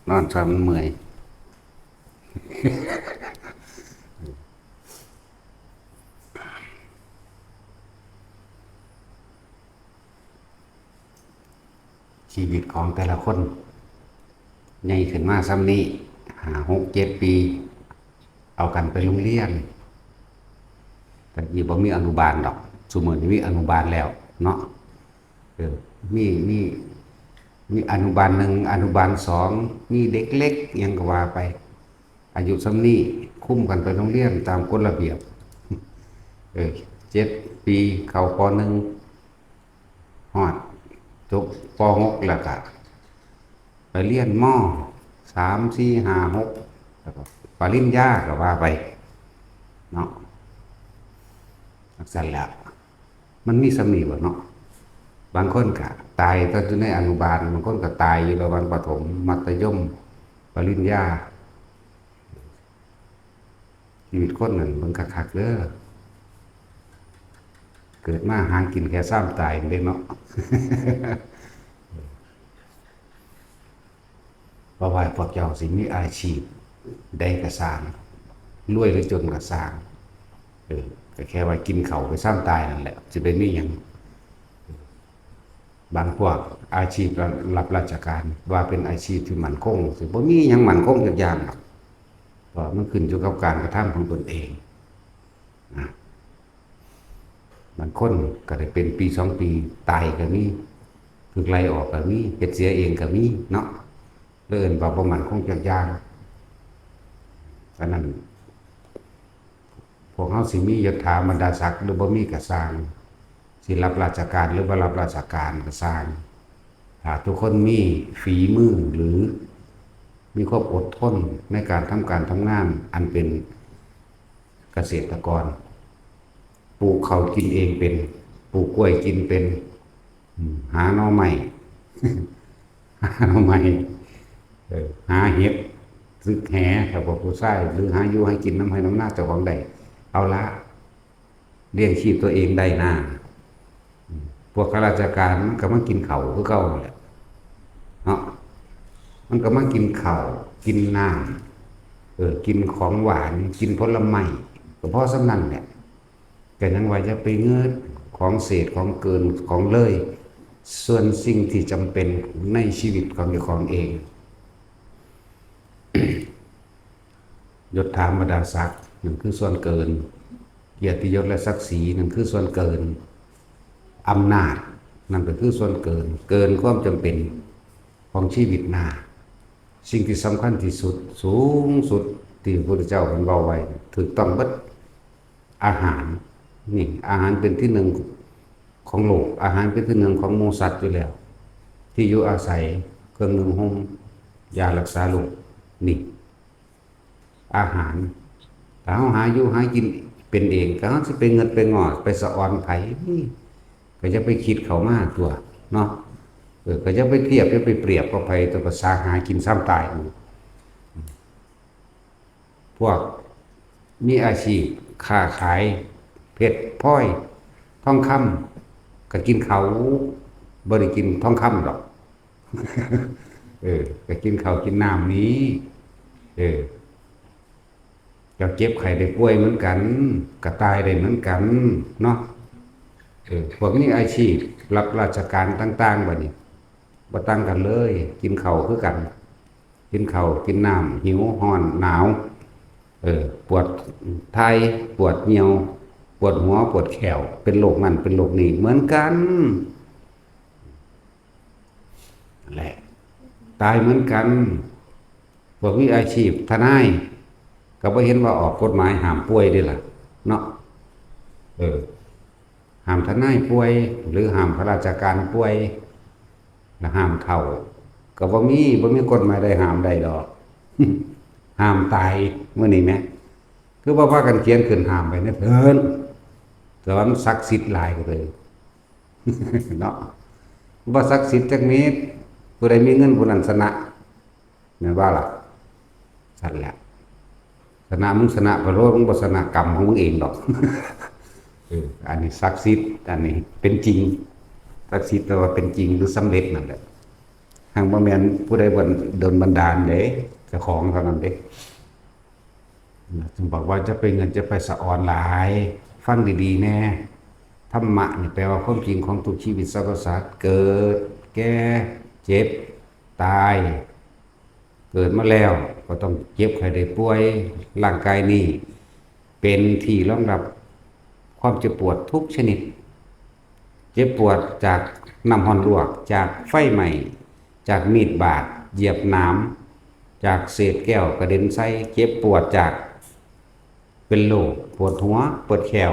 นอนซ้ำเมื่อยชีวิตของแต่ละคนใหญ่ขึ้นมาซ้ำนี้6-7 ปีเอากันไปโรงเรียนแต่ยี่บ่มีอนุบาลดอกสมมติมีอนุบาลแล้วเนาะมีอนุบาล1อนุบาล2มีเด็กเล็กยังก็ว่าไปอายุซ้ำนี้คุ้มกันไปโรงเรียนตามกฎระเบียบ7 ปีเข้าป.1ฮอดจบป.6แล้วก็ไปเรียนม.3 4 5 6แล้วก็ปริญญาก็ว่าไปเนาะจักซั่นแหล้วมันมีสำนีบ่เนาะบางคนก็ตายตอนอยู่ในอนุบาลบางคนก็ตายอยู่ระหว่างประถมมัธยมปริญญาชีวิตคนนั่นเบิ่งคักๆเด้อเกิดมาหากินแค่ซ้ำตายเด้เนาะ เพราะว่าพวกเจ้าสิมีอาชีพใดก็สร้างรวยหรือจนก็สร้างก็แค่ว่ากินเขาไปซ้ำตายนั่นแหละจะเป็นนี่ยังบางพวกอาชีพรับราชการว่าเป็นอาชีพที่มั่นคงสิบ่มีหยังมั่นคงจักอย่างหรอกเพราะมันขึ้นอยู่กับการกระทำของตนเองนะบางคนก็ได้เป็นปี2 ปีตายก็มีถูกไล่ออกก็มีเฮ็ดเสียเองก็มีเนาะเอิ้นว่าบ่มั่นคงจักอย่างฉะนั้นพวกเฮาสิมียศถาบรรดาศักดิ์หรือบ่มีก็สร้างสิรับราชการหรือบ่รับราชการก็สร้างถ้าทุกคนมีฝีมือหรือมีความอดทนในการทำการทำงานอันเป็นเกษตรกรปลูกข้าวกินเองเป็นปลูกกล้วยกินเป็นหาหน่อไม้ หาหน่อไม้หาเห็ดซึกแหกับพวกผู้ชายหรือหาอยู่ให้กินน้ำให้น้ำหน้าเจ้าของใดเอาละเลี้ยงชีพตัวเองได้หน้าพวกข้าราชการมันก็มากินเข่าวคือเก่าแหละเนาะมันก็มากินข้าวกินน้ำกินของหวานกินผลไม้ก็เพราะสำนันเนี่ยแต่ยังว่าจะไปเงืดของเศษของเกินของเลยส่วนสิ่งที่จำเป็นในชีวิตของเจ้าของเองยศถาบรรดาศักดิ์นั่นคือส่วนเกินเกียรติยศและศักดิ์ศรีนั่นคือส่วนเกินอำนาจนั่นก็คือส่วนเกินความจำเป็นของชีวิตหน้าสิ่งที่สำคัญที่สุดสูงสุดที่พระพุทธเจ้าเว้าไว้ถูกต้องเบิดอาหารนี่อาหารเป็นที่หนึ่งของโลกอาหารเป็นที่หนึ่งของหมู่สัตว์อยู่แล้วที่อยู่อาศัยเครื่องนึ่งห่มยารักษาโรคนี่อาหารถ้าเฮาหาอยู่หากินเป็นเองก็เฮาสิไปเงินไปงอดไปสะออนไผนี่ก็จะไปคิดเข้ามาตัวเนาะก็จะไปเทียบจะไปเปรียบกับไผตัวภาษาหากินซ้ำตายพวกมีอาชีพค้าขายเพชรพลอยทองคำก็กินเขาบ่ได้กินทองคำดอกก็กินข้าวกินน้ำนี้จะเจ็บไข้ได้ป่วยเหมือนกันก็ตายได้เหมือนกันเนาะพวกนี้อาชีพรับราชการต่างๆบัดนี้บ่ต่างกันเลยกินข้าวคือกันกินข้าวกินน้ำหิวร้อนหนาวปวดไทปวดเหี่ยวปวดหัวปวดแขวเป็นโรคนั่นเป็นโรคนี้เหมือนกันนั่นแหละตายเหมือนกันพวกมีอาชีพทนายก็บ่เห็นว่าออกกฎหมายห้ามป่วยเด้ล่ะเนาะห้ามทนายป่วยหรือห้ามข้าราชการป่วยและห้ามเฒ่าก็บ่มีกฎหมายใดห้ามได้ดอก ห้ามตายมื้อนี้แหมคือว่าพากันเขียนขึ้นห้ามไปนะเพิ่นแต่ว่ามันศักดิ์สิทธิ์หลายก็เลย เนาะบ่ศักดิ์สิทธิ์จักเม็ดผู้ใดมีเงินผู้นั้นชนะแม่นบ่ล่ะสั่นแหละชนะมึงชนะเพราะว่ามึงบ่ชนะกรรมของมึงเองดอก อันนี้ศักดิ์สิทธิ์อันนี้เป็นจริงศักดิ์สิทธิ์แปลว่าเป็นจริงหรือสำเร็จนั่นแหละ างบ่แม่นผู้ใดบ่โดนบันดาลเด้เจ้าของเท่านั้นเด้ถึงบอกว่าจะไปเงินจะไปสะอ่อนหลายฟังดีๆแน่ธรรมะนี่แปลว่าความจริงของทุกชีวิตสรรพสัตว์เกิดแก่เจ็บตายเกิดมาแล้วก็ต้องเจ็บไข้ได้ป่วยร่างกายนี้เป็นที่รองรับความเจ็บปวดทุกชนิดเจ็บปวดจากน้ำร้อนลวกจากไฟไหม้จากมีดบาดเหยียบน้ำจากเศษแก้วกระเด็นใส่เจ็บปวดจากเป็นโรคปวดหัวปวดแขว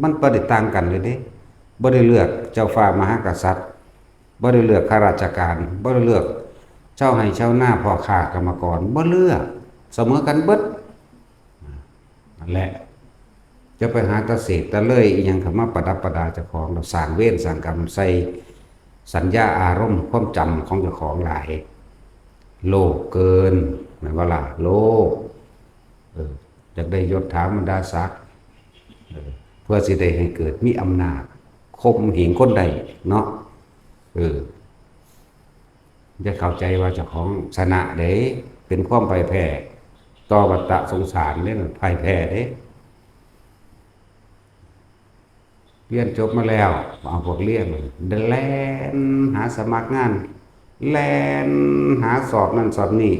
มันบ่ได้ต่างกันเลยเด้บ่ได้เลือกเจ้าฟ้ามหากษัตริย์บ่ได้เลือกข้าราชการบ่ได้เลือกเจ้าให้เจ้าหน้าพ่อค้ากรรมกรบ่เลือกเสมอกันเบิดนั่นแหละจะไปหาตะเสกตะเลยอีหยังเข้ามาประดับประดาเจ้าของเราสร้างเวรสร้างกรรมใส่สัญญาอารมณ์ความจำของเจ้าของหลายโลภเกินแม่นบ่ล่ะโลภอยากได้ยศถาบรรดาศักดิ์เพื่อสิได้ให้เกิดมีอำนาจข่มเหงคนใดเนาะจะเข้าใจว่าเจ้าของชนะเด้เป็นความพ่ายแพ้ต่อวัฏสงสารเด้มันพ่ายแพ้เด้เรียนจบมาแล้วเอาพวกเรียนเดินแล่นหาสมัครงานแล่นหาสอบนั่นสอบนี่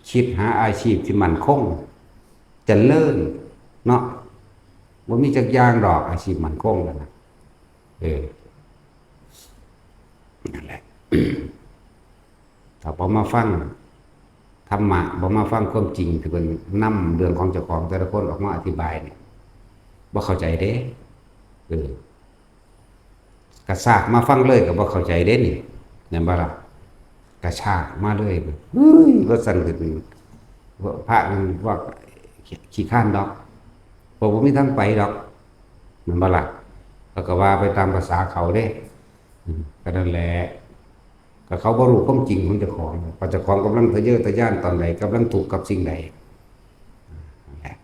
คิดหาอาชีพที่มั่นคงเจริญเนาะบ่มีจักอย่างดอกอาชีพมั่นคงนั่นน่ะนั่นแหละ ถ้าบ่มาฟังธรรมะบ่มาฟังความจริงที่เพิ่นนำเรื่องของเจ้าของแต่ละคนออกมาอธิบายเนี่ยบ่เข้าใจเด้กระชากมาฟังเลยก็บ่เข้าใจเด้นี่แม่นบ่ล่ะกระชากมาเลยเฮ้ยว่าสั่นขึ้นพระนั่นว่าขี้ข้านดอกบ่มีทางไปดอกแม่นบ่ล่ะก็ว่าไปตามภาษาเขาเด้ก็นั่นแหละก็เขาบ่รู้ความจริงของเจ้าของว่าเจ้าของกำลังทะเยอทะยานตอนใดกำลังถูกกับสิ่งใดนั่นแหละ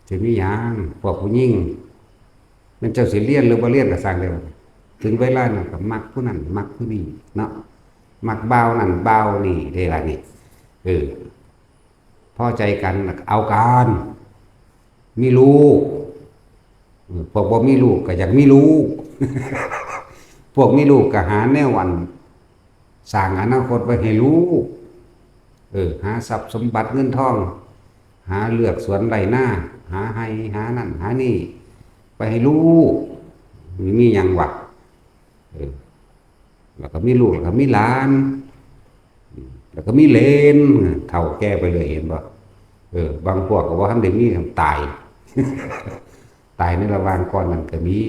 สิมีหยังพวกผู้หญิงมันเจ้าสิเรียนหรือบ่เรียนก็สร้างได้ถึงเวลานั้นก็มักผู้นั้นมักผู้นี้เนาะมักบ่าวนั่นบ่าวนี่ได้ล่ะนี่พอใจกันเอากันมีลูกพวกบ่มีลูกก็อยากมีลูก พวกมีลูกก็หาแนวอันสร้างอนาคตไว้ให้ลูกหาทรัพย์สมบัติเงินทองหาเลือกสวนไร่นาหาให้หานั่นหานี่ไปให้ลูกมีหยังวะแล้วก็มีลูกแล้วก็มีหลานแล้วก็มีเหลนเฒ่าแก่ไปเลยเห็นบ่บางพวกก็ว่าทันได้มีตาย ตายในระหว่างก่อนนั้นก็มี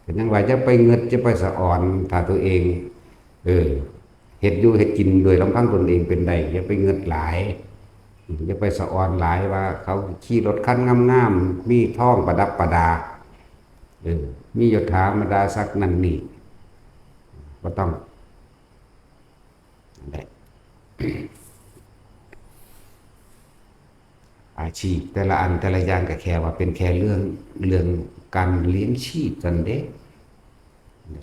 ก็ยังว่าจะไปเงิดจะไปสะอ่อนถ้าตัวเองเฮ็ดอยู่เฮ็ดกินโดยลำพังตนเองเป็นได้อย่าไปเงิดหลายอย่าไปสะอ่อนหลายว่าเขาขี่รถคันงามๆมีทองประดับประดามียศถาบรรดาศักดิ์นั่นนี่บ่ต้องได้ อาชีพแต่ละอันแต่ละอย่างก็แค่ว่าเป็นแค่เรื่องการเลี้ยงชีพกันเด้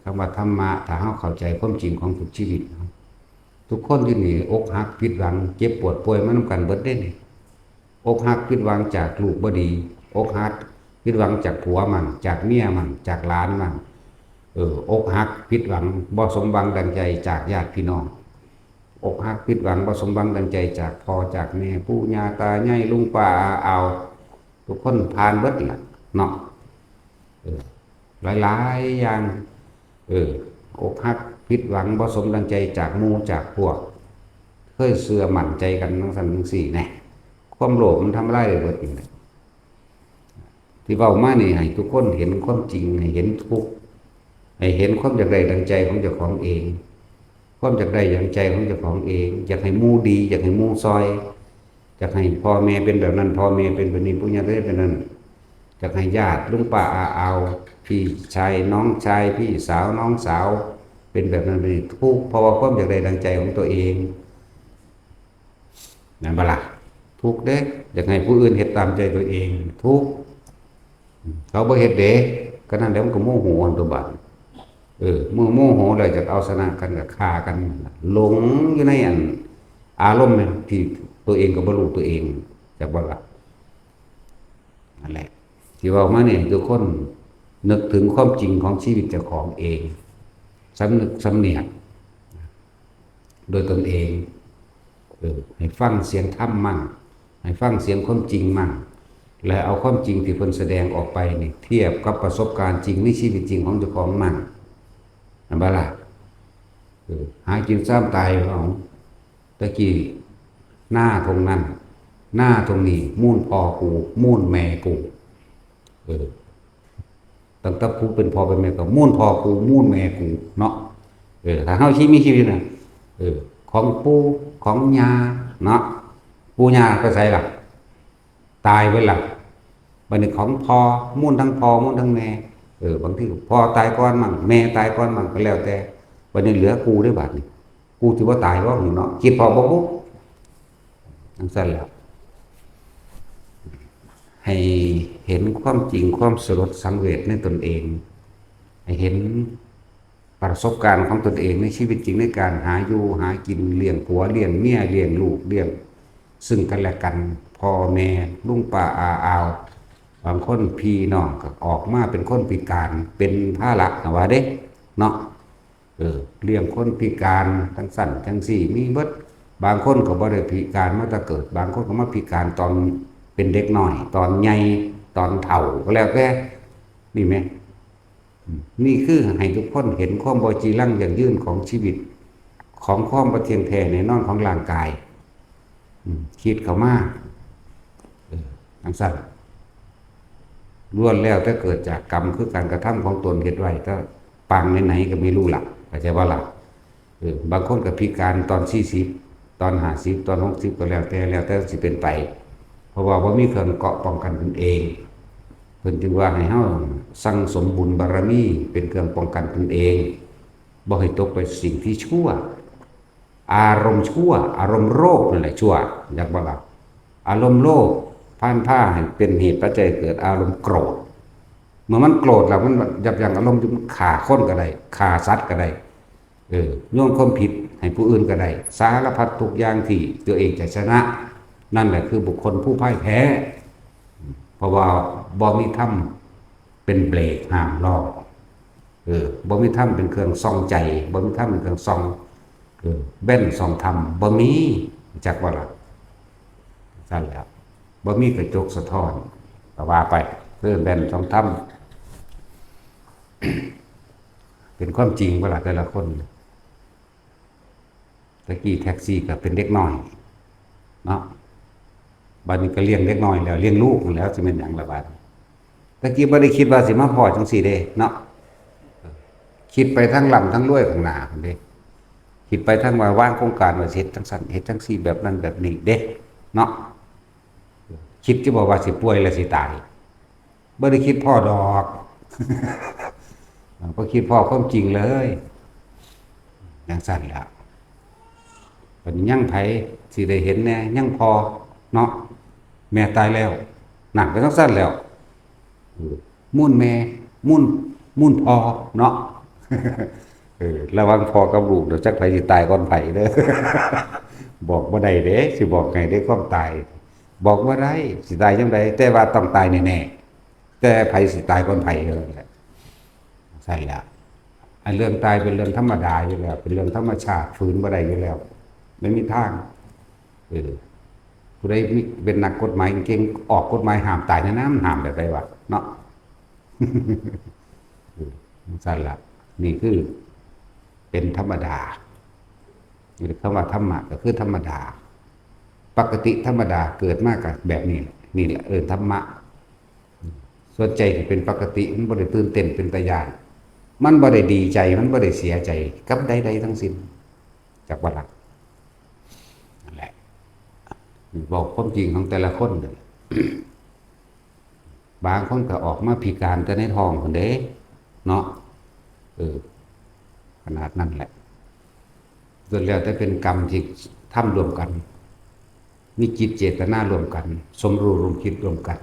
คำว่าธรรมะถ้าเฮาเข้าใจความจริงของทุกชีวิตทุกคนที่นี่อกหักผิดหวังเจ็บปวดป่วยมานำกันเบิดเด้นี่อกหักผิดหวังจากลูกบ่ดีอกหักผิดหวังจากผัวมันจากเมียมันจากหลานมันอกหักผิดหวังบ่สมหวังดังใจจากญาติพี่น้องอกหักผิดหวังบ่สมหวังดังใจจากพ่อจากแม่ปู่ย่าตายายลุงป้าอาทุกคนผ่านเบิดล่ะเนาะหลายๆอย่างอกหักผิดหวังบ่สมดังใจจากหมู่จากพวกเคยเชื่อมั่นใจกันจังซั่นจังซี่แน่ความโลภมันทำลายเบิดนี่ที่เว้ามานี่ให้ทุกคนเห็นความจริงให้เห็นทุกข์ให้เห็นความอยากได้ดังใจของเจ้าของเองความอยากได้อย่างใจของเจ้าของเองอยากให้หมู่ดีอยากให้หมู่ซอยอยากให้พ่อแม่เป็นแบบนั้นพ่อแม่เป็นแบบนี้ปู่ย่าตายายเป็นนั้นอยากให้ญาติลุงป้าอาพี่ชายน้องชายพี่สาวน้องสาวเป็นแบบนั้นเป็นทุกข์เพราะว่าความอยากได้ดังใจของตัวเองนั่นบ่ล่ะทุกข์เด้อยากให้ผู้อื่นเฮ็ดตามใจตัวเองทุกข์เขาบ่เฮ็ดเด้ก็นั่นแหละมันก็โมโหอันตัวบัด เมื่อโมโหเลยจะเอาชนะกันกับฆ่ากันหลงอยู่ในอันอารมณ์ที่ตัวเองก็บ่รู้ตัวเองจากบ่ละนั่นแหละที่ว่ามาเนี่ยทุกคนนึกถึงความจริงของชีวิตเจ้าของเองสำนึกสำเนียกโดยตนเองให้ฟังเสียงธรรมมั่งให้ฟังเสียงความจริงมั่งและเอาความจริงที่เพิ่นแสดงออกไปนี่เทียบกับประสบการณ์จริงในชีวิตจริงของเจ้าของมั่งนั่นบ่ล่ะหากินซ้ำตายของตะกี้หน้าตรงนั้นหน้าตรงนี้มูนพ่อกูมูนแม่กูตั้งแต่กูเป็นพ่อเป็นแม่ก็มูนพ่อกูมูนแม่กูเนาะถ้าเฮาชีวิตมีชีวิตน่ะของปู่ของย่าเนาะปู่ย่าก็ใส่ล่ะตายไว้ล่ะบัดนี้ของพ่อมูนทั้งพ่อมูนทั้งแม่บางทีพ่อตายก่อนมั่งแม่ตายก่อนมั่งก็แล้วแต่บัดนี้เหลือกูได้บัดนี้กูสิบ่ตายบ่เนาะคิดพอบ่ปุ๊บจังซั่นแหละให้เห็นความจริงความสลดสังเวชในตนเองให้เห็นประสบการณ์ของตนเองในชีวิตจริงในการหาอยู่หากินเลี้ยงผัวเลี้ยงเมียเลี้ยงลูกเลี้ยงซึ่งกันและกันพ่อแม่ลุงป้าอาอาวบางคนพี่น้องก็ออกมาเป็นคนพิการเป็นภาระนะว่าเด้เนาะเลี้ยงคนพิการทั้งสั้นทั้งสี่มีเบิดบางคนก็บ่ได้พิการมาแต่เกิดบางคนก็มาพิการตอนเป็นเด็กน้อยตอนใหญ่ตอนเฒ่าก็แล้วแต่นี่ไหมนี่คือให้ทุกคนเห็นความบ่จีรังอย่างยืนของชีวิตของความบ่เที่ยงแท้แน่นอนของร่างกายคิดเข้ามาทั้งสั้นล้วนแล้วถ้าเกิดจากกรรมคือการกระทำของตนเฮ็ดไว้ถ้าปางไหนๆก็ไม่รู้หลักเข้าใจว่าหลักบางคนก็พิการตอน40ตอน50ตอน60ก็แล้วแต่สิเป็นไปเพราะว่าบ่มีเครื่องเกาะป้องกันตนเองเพิ่นจึงว่าให้เฮาสั่งสมบุญบารมีเป็นเครื่องป้องกันตนเองบ่ให้ตกไปสิ่งที่ชั่วอารมณ์ชั่วอารมณ์โรคนั่นแหละชั่วอยากบ่ล่ะอารมณ์โลภพานผ้าให้เป็นเหตุปัจจัยเกิดอารมณ์โกรธเมื่อมันโกรธแล้วมันยับยั้งอารมณ์จะฆ่าคนก็ได้ฆ่าสัตว์ก็ได้โยนความผิดให้ผู้อื่นก็ได้สารพัดทุกอย่างที่ตัวเองจะชนะนั่นแหละคือบุคคลผู้พ่ายแพ้เพราะว่าบ่มีธรรมเป็นเบรกห้ามล้อบ่มีธรรมเป็นเครื่องส่องใจบ่มีธรรมเป็นเครื่องส่องแว่นส่องธรรมบ่มีจักว่าล่ะนั่นแหละบ่มีกระจกสะท้อนก็ว่าไปเรื่องแว่นส่องธรรมเป็นความจริงเวลาแต่ละคนตะกี้แท็กซี่ก็เป็นเด็กน้อยเนาะบัดนี้ก็เลี้ยงเด็กน้อยแล้วเลี้ยงลูกแล้วสิเป็นหยังละบาดตะกี้บ่ได้คิดว่าสิมาพอจังซี่เด้เนาะคิดไปทั้งลำทั้งรวยข้างหน้าพุ่นเด้คิดไปทั้งว่าวางโครงการว่าเฮ็ดจังซั่นเฮ็ดจังซี่แบบนั้นแบบนี้เด้เนาะคิดจะบอกว่าสิป่วยแล้วสิตายบ่ได้คิดพ่อดอกบ่คิดพ่อความจริงเลยจังซั่นแล้วบัดนี้ยังไผสิได้เห็นแน่ยังพอเนาะแม่ตายแล้วนั่นก็จังซั่นแล้วมุ่นแม่มุ่นพ่อเนาะระวังพ่อกับลูกเดี๋ยวจักไผสิตายก่อนไผเด้อบอกบ่ได้เด้สิบอกไงได้ความตายบอกบ่ได้สิตายจังไดแต่ว่าต้องตายแน่ๆแต่ไผสิตายก่อนไผเท่านั้นแหละใช่แล้วไอ้เรื่องตายเป็นเรื่องธรรมดาอยู่แล้วเป็นเรื่องธรรมชาติฝืนบ่ได้อยู่แล้วไม่มีทางผู้ใดเป็นนักกฎหมายเก่งออกกฎหมายห้ามตายในน้ำห้ามแบบใดวะเนาะสั่นละนี่คือเป็นธรรมดาคำว่าธรรมะก็คือธรรมดาปกติธรรมดาเกิดมากกับแบบนี้นี่แหละธรรมะส่วนใจที่เป็นปกติมันบ่ได้ตื่นเต้นเป็นตาญาณมันบ่ได้ดีใจมันบ่ได้เสียใจกับใดๆทั้งสิ้นจากว่าล่ะนั่นแหละบอกความจริงของแต่ละคนเลย บางคนก็ออกมาพิการแต่ในท้องคนเด้เนาะขนาดนั้นแหละส่วนแล้วแต่เป็นกรรมที่ทำรวมกันมีจิตเจตนารวมกันสมรู้ร่วมคิดรวมกัน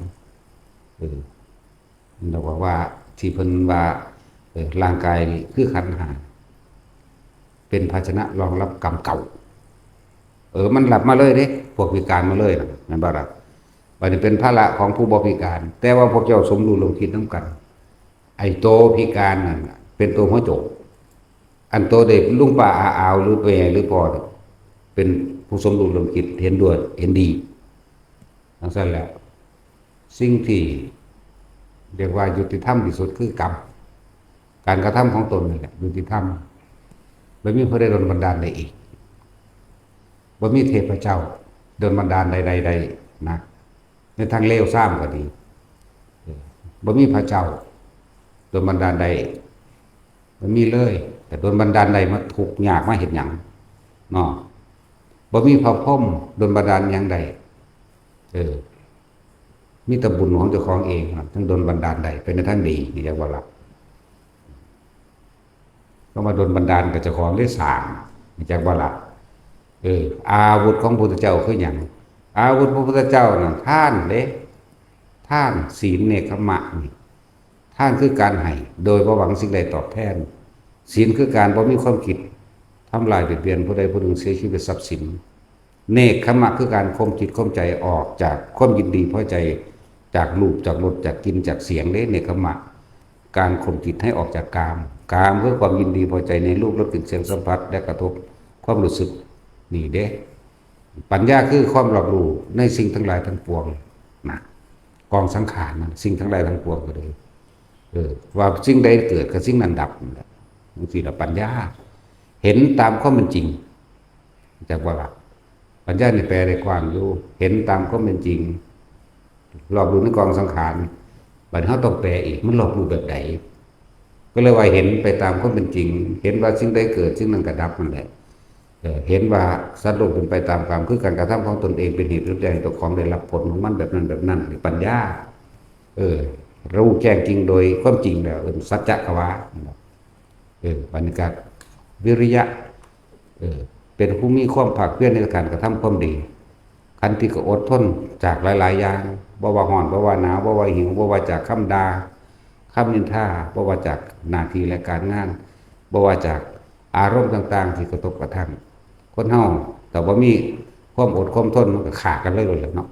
เราบอกว่าที่เพิ่นว่า ร่างกายนี่คือขันธ์ห้าเป็นภาชนะรองรับกรรมเก่ามันหลับมาเลยเด้พวกพิการมาเลยนะแม่นบ่ล่ะวันนี้เป็นภาระของผู้บ่พิการ แต่ว่าพวกเจ้าสมรู้ร่วมคิดนํกันไอ้โตพิการนั่นเป็นตัวหัวโจกอันโตเด็กลุงป้าอาอาวหรือแม่หรือพ่อเป็นผู้สมรู้ร่วมคิดเห็นด้วยเห็นดีทั้งนั้นแหละสิ่งที่เรียกว่ายุติธรรมที่สุดคือกรรมการกระทำของตนนี่แหละยุติธรรมไม่มีพระใดโดนบันดาลใดอีกบ่มีเทพเจ้าโดนบันดาลใดๆนะในทางเลวทรามก็ดีบ่มีพระเจ้าโดนบันดาลใดบ่มีเลยแต่โดนบันดาลใดมาทุกข์ยากมาเฮ็ดหยังเนาะบ่มีพระพรหมโดนบันดาลหยังใดมีแต่บุญของเจ้าของเองทั้งโดนบันดาลใดเป็นในทางดีนี่จักว่าล่ะก็มาโดนบันดาลกับเจ้าของได้สร้างนี่จักว่าล่ะอาวุธของพระพุทธเจ้าคือหยังอาวุธพระพุทธเจ้าน่ะท่านเด้ท่านศีลเนกขมะนี่ท่านคือการให้โดยบ่หวังสิ่งใดตอบแทนศีลคือการบ่มีความคิดทำลายเบียดเบียนผู้ใดผู้หนึ่งเสียชีวิตทรัพย์สินเนกขมะคือการข่มจิตข่มใจออกจากความยินดีพอใจจากรูปจากรสจากกลิ่นจากเสียงเด้เนกขมะการข่มจิตให้ออกจากกามเพื่อความยินดีพอใจในรูปรสกลิ่นเสียงสัมผัสและกระทบความรู้สึกนี่เด้ปัญญาคือความรับรู้ในสิ่งทั้งหลายทั้งปวงนะกองสังขารนั้นสิ่งทั้งหลายทั้งปวงก็เลยว่าสิ่งใดเกิดกับสิ่งนั้นดับบางทีเราปัญญาเห็นตามความเป็นจริงจากว่าปัญญาในแปลได้กว้างอยู่เห็นตามความเป็นจริงรอบรู้ในกองสังขารบัดนี้เขาต้องแปลอีกมันรอบรู้แบบไหนก็เลยว่าเห็นไปตามความเป็นจริงเห็นว่าสิ่งใดเกิดสิ่งนั้นก็ดับนั่นแหละเห็นว่าสัตว์โลกเป็นไปตามกรรมคือการกระทำของตนเองเป็นเหตุให้ตัวของได้รับผลของมันแบบนั้นหรือปัญญารู้แจ้งจริงโดยความจริงแล้วสัจจะกวาปัญญาวิริยะเป็นผู้มีความภาคเพียรในการกระทำความดีขันติก็อดทนจากหลายๆอย่างบ่ว่าร้อนบ่ว่าหนาวบ่ว่าหิวบ่ว่าจากคำด่าคำนินทาบ่ว่าจากหน้าที่และการงานบ่ว่าจากอารมณ์ต่างๆที่กระทบกระทั่งคนเฮาแต่ว่ามีความอดความทนมันก็ขาดกันเลยแหละเนาะ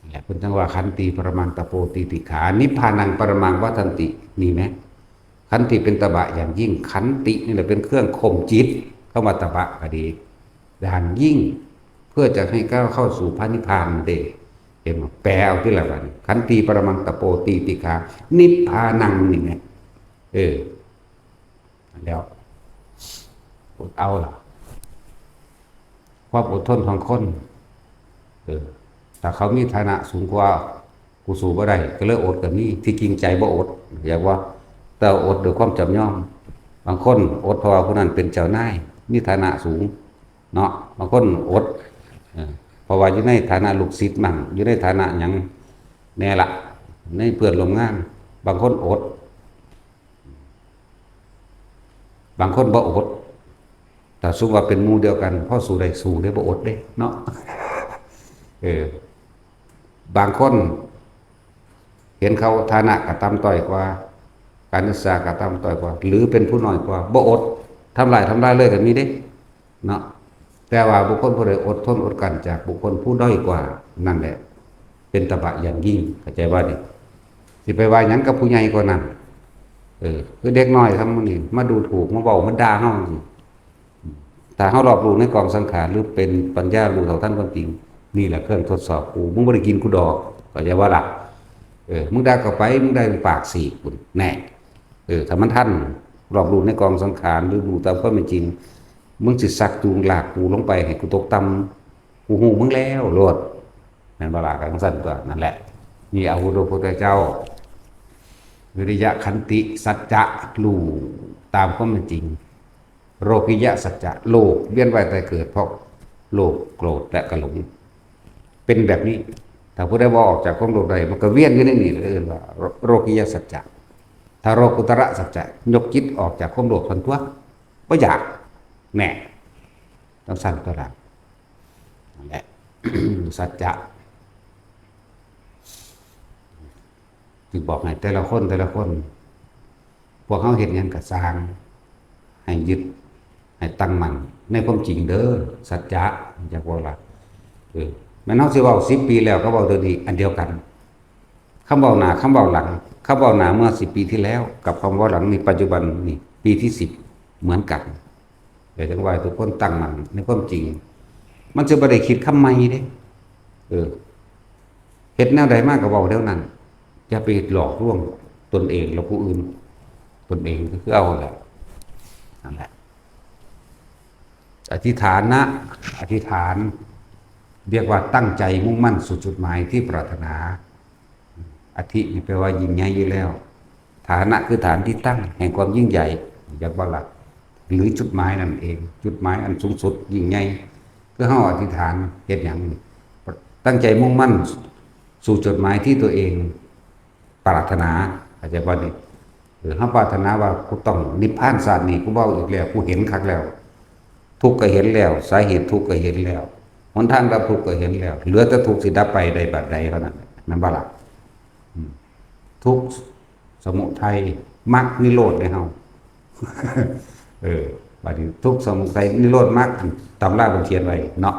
แหละเพิ่นจังว่าขันติปรมังตะโปติติขานิพพานังปรมังวัฏันติมีไหมขันติเป็นตบะอย่างยิ่งขันตินี่แหละเป็นเครื่องข่มจิตเข้ามาตบะก็ดีอย่างยิ่งเพื่อจะให้ก้าวเข้าสู่พระนิพพานเด้เห็นแปลเอาที่ละบัดขันติปรมังตะโปติติขานิพพานังนี่ไงแล้วอดเอาล่ะความอดทนของคนแต่เขามีฐานะสูงกว่ากูสู้บ่ได้ก็เลยอดกับนี่ที่จริงใจบ่อดอย่างว่าแต่อดด้วยความจำยอมบางคนอดเพราะว่าคนนั้นเป็นเจ้านายมีฐานะสูงเนาะบางคนอดเพราะว่าอยู่ในฐานะลูกศิษย์มั่งอยู่ในฐานะหยังแน่ละในเพื่อนร่วมงานบางคนอดบางคนบ่อดแต่สู้ว่าเป็นหมู่เดียวกันพ่อสู้ได้บ่อดเด้เนาะบางคนเห็นเขาฐานะกระต่ำต้อยกว่าการศึกษากระต่ำต้อยกว่าหรือเป็นผู้น้อยกว่าบ่อดทำลายเลยกันมีเด้เนาะแต่ว่าบุคคลผู้ใดอดทนอดกลั้นจากบุคคลผู้ด้อยกว่านั่นแหละเป็นตบะอย่างยิ่งเข้าใจว่าดิสิไปว่าหยังกับผู้ใหญ่กว่านั้นคือเด็กน้อยทำมันนี่มาดูถูกมาเว้ามาด่าเฮาถ้าเฮารอบรู้ในกองสังขารหรือเป็นปัญญารู้เท่าทันความจริงนี่แหละเครื่องทดสอบกูมึงบ่ได้กินกูดอกเข้าใจว่าล่ะมึงด่าเข้าไปมึงได้ปากสี่คุณแน่ถ้ามันทันรอบรู้ในกองสังขารหรือรู้ตามความเป็นจริงมึงสิสักจูงลากกูลงไปให้กูตกต่ำกูหูมึงแล้วโลดนั่นบ่ล่ะกันสั่นตัวนั่นแหละนี่อาวุธพระพุทธเจ้าวิริยะขันติสัจจะรู้ตามความเป็นจริงโรคิยะสัจจะโลกเวียนว่ายตายเกิดเพราะโลภโกรธและกหลงเป็นแบบนี้ถ้าผู้ใดบ่ออกจากความโลภใดมันก็เวียนอยู่ในนี่เลยว่าโรคิยะสัจจะถ้าโรกุตระสัจจะยกจิตออกจากความโลภทันตัวบ่อยากแน่ต้องสั่นตัวละนั่นแหละ สัจจะถึงบอกให้แต่ละคนพว วกเฮาเฮ็ดหยังก็สร้างให้ยึดให้ตั้งมั่นในความจริงเด้อสัจจะจักว่าล่ะแม่นเฮาสิเว้า10ปีแล้วก็เว้าตัวนี้อันเดียวกันคำเว้าหน้าคำเว้าหลังคำเว้าหน้าเมื่อ10ปีที่แล้วกับคำเว้าหลังนี่ปัจจุบันนี่ปีที่10เหมือนกันเดี๋ยวจังว่าทุกคนตั้งมั่นในความจริงมันจะบ่ได้คิดคำใหม่เด้เฮ็ดแนวใดมาก็เว้าแนวนั้นอย่าไปหลอกลวงตนเองและผู้อื่นตนเองก็คือเอาแหละนั่นแหละอธิษฐานนะอธิษฐานเรียกว่าตั้งใจมุ่งมั่นสู่จุดหมายที่ปรารถนาอธินี่แปลว่ายิ่งใหญ่อยู่แล้วฐานะคือฐานที่ตั้งแห่งความยิ่งใหญ่อย่างว่าหลักหรือจุดหมายนั่นเองจุดหมายอันสูงสุดยิ่งใหญ่คือเฮาอธิษฐานเฮ็ดหยังตั้งใจมุ่งมั่นสู่จุดหมายที่ตัวเองปรารถนาเข้าใจบ่นี่เฮาปรารถนาว่ากูต้องนิพพานชาตินี้กูเว้าอีกแล้วกูเห็นคักแล้วทุกข์ก็เห็นแล้วสาเหตุทุกข์ก็เห็นแล้วหนทางดับทุกข์ก็เห็นแล้วเหลือแต่ทุกข์สิดับไปได้บัดใดเท่านั้นแม่นบ่ล่ะทุกข์สมุทัยมรรคนิโรธในเฮาบัดนี้ทุกข์สมุทัยนิโรธมรรคตำราเพิ่นเขียนไว้เนาะ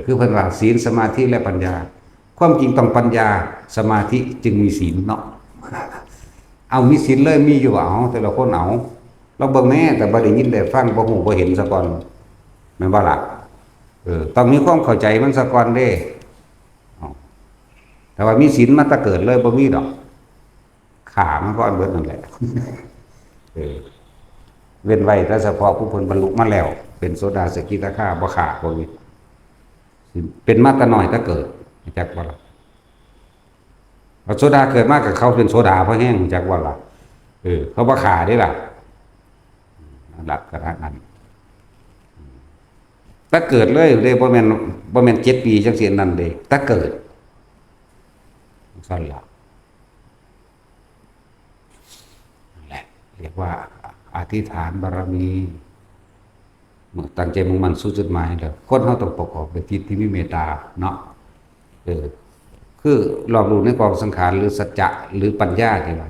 คือเพิ่นว่าศีลสมาธิและปัญญาความจริงต้องปัญญาสมาธิจึงมีศีลเนาะเอามีศีลเลยมีอยู่เอาแต่ละคนเอาเราเบิ่งแม่แต่บ่ได้ยินได้ฟังบ่ฮู้บ่เห็นซะก่อนแม่นบ่ล่ะต้องมีความเข้าใจมันซะก่อนเด้แต่ว่ามีศีลมาแต่เกิดเลยบ่มีดอกขามันก็อันเบิดนั่นแหละเว้นไว้แต่เฉพาะผู้เพิ่นบรรลุมาแล้วเป็นโสดาสกิทาคาบ่ขาบ่มีเป็นมาแต่น้อยแต่เกิดจักว่าล่ะโสดาเกิดมากับเขาเป็นโสดาเพราะแห้งจักว่าล่ะเขาบ่ขาได้ล่ะหลักกระนั้นถ้าเกิดเลยเด้บ่แม่น7ปีจังซี่นั่นเด้ถ้าเกิดสั่นล่ะนั่นแหละเรียกว่าอธิษฐานบารมีเมื่อตั้งใจมุ่งมั่นสู่จุดหมายแล้วคนเฮาต้องประกอบด้วยจิตที่มีเมตตาเนาะคือรอบรู้ในกองสังขารหรือสัจจะหรือปัญญาที่ว่า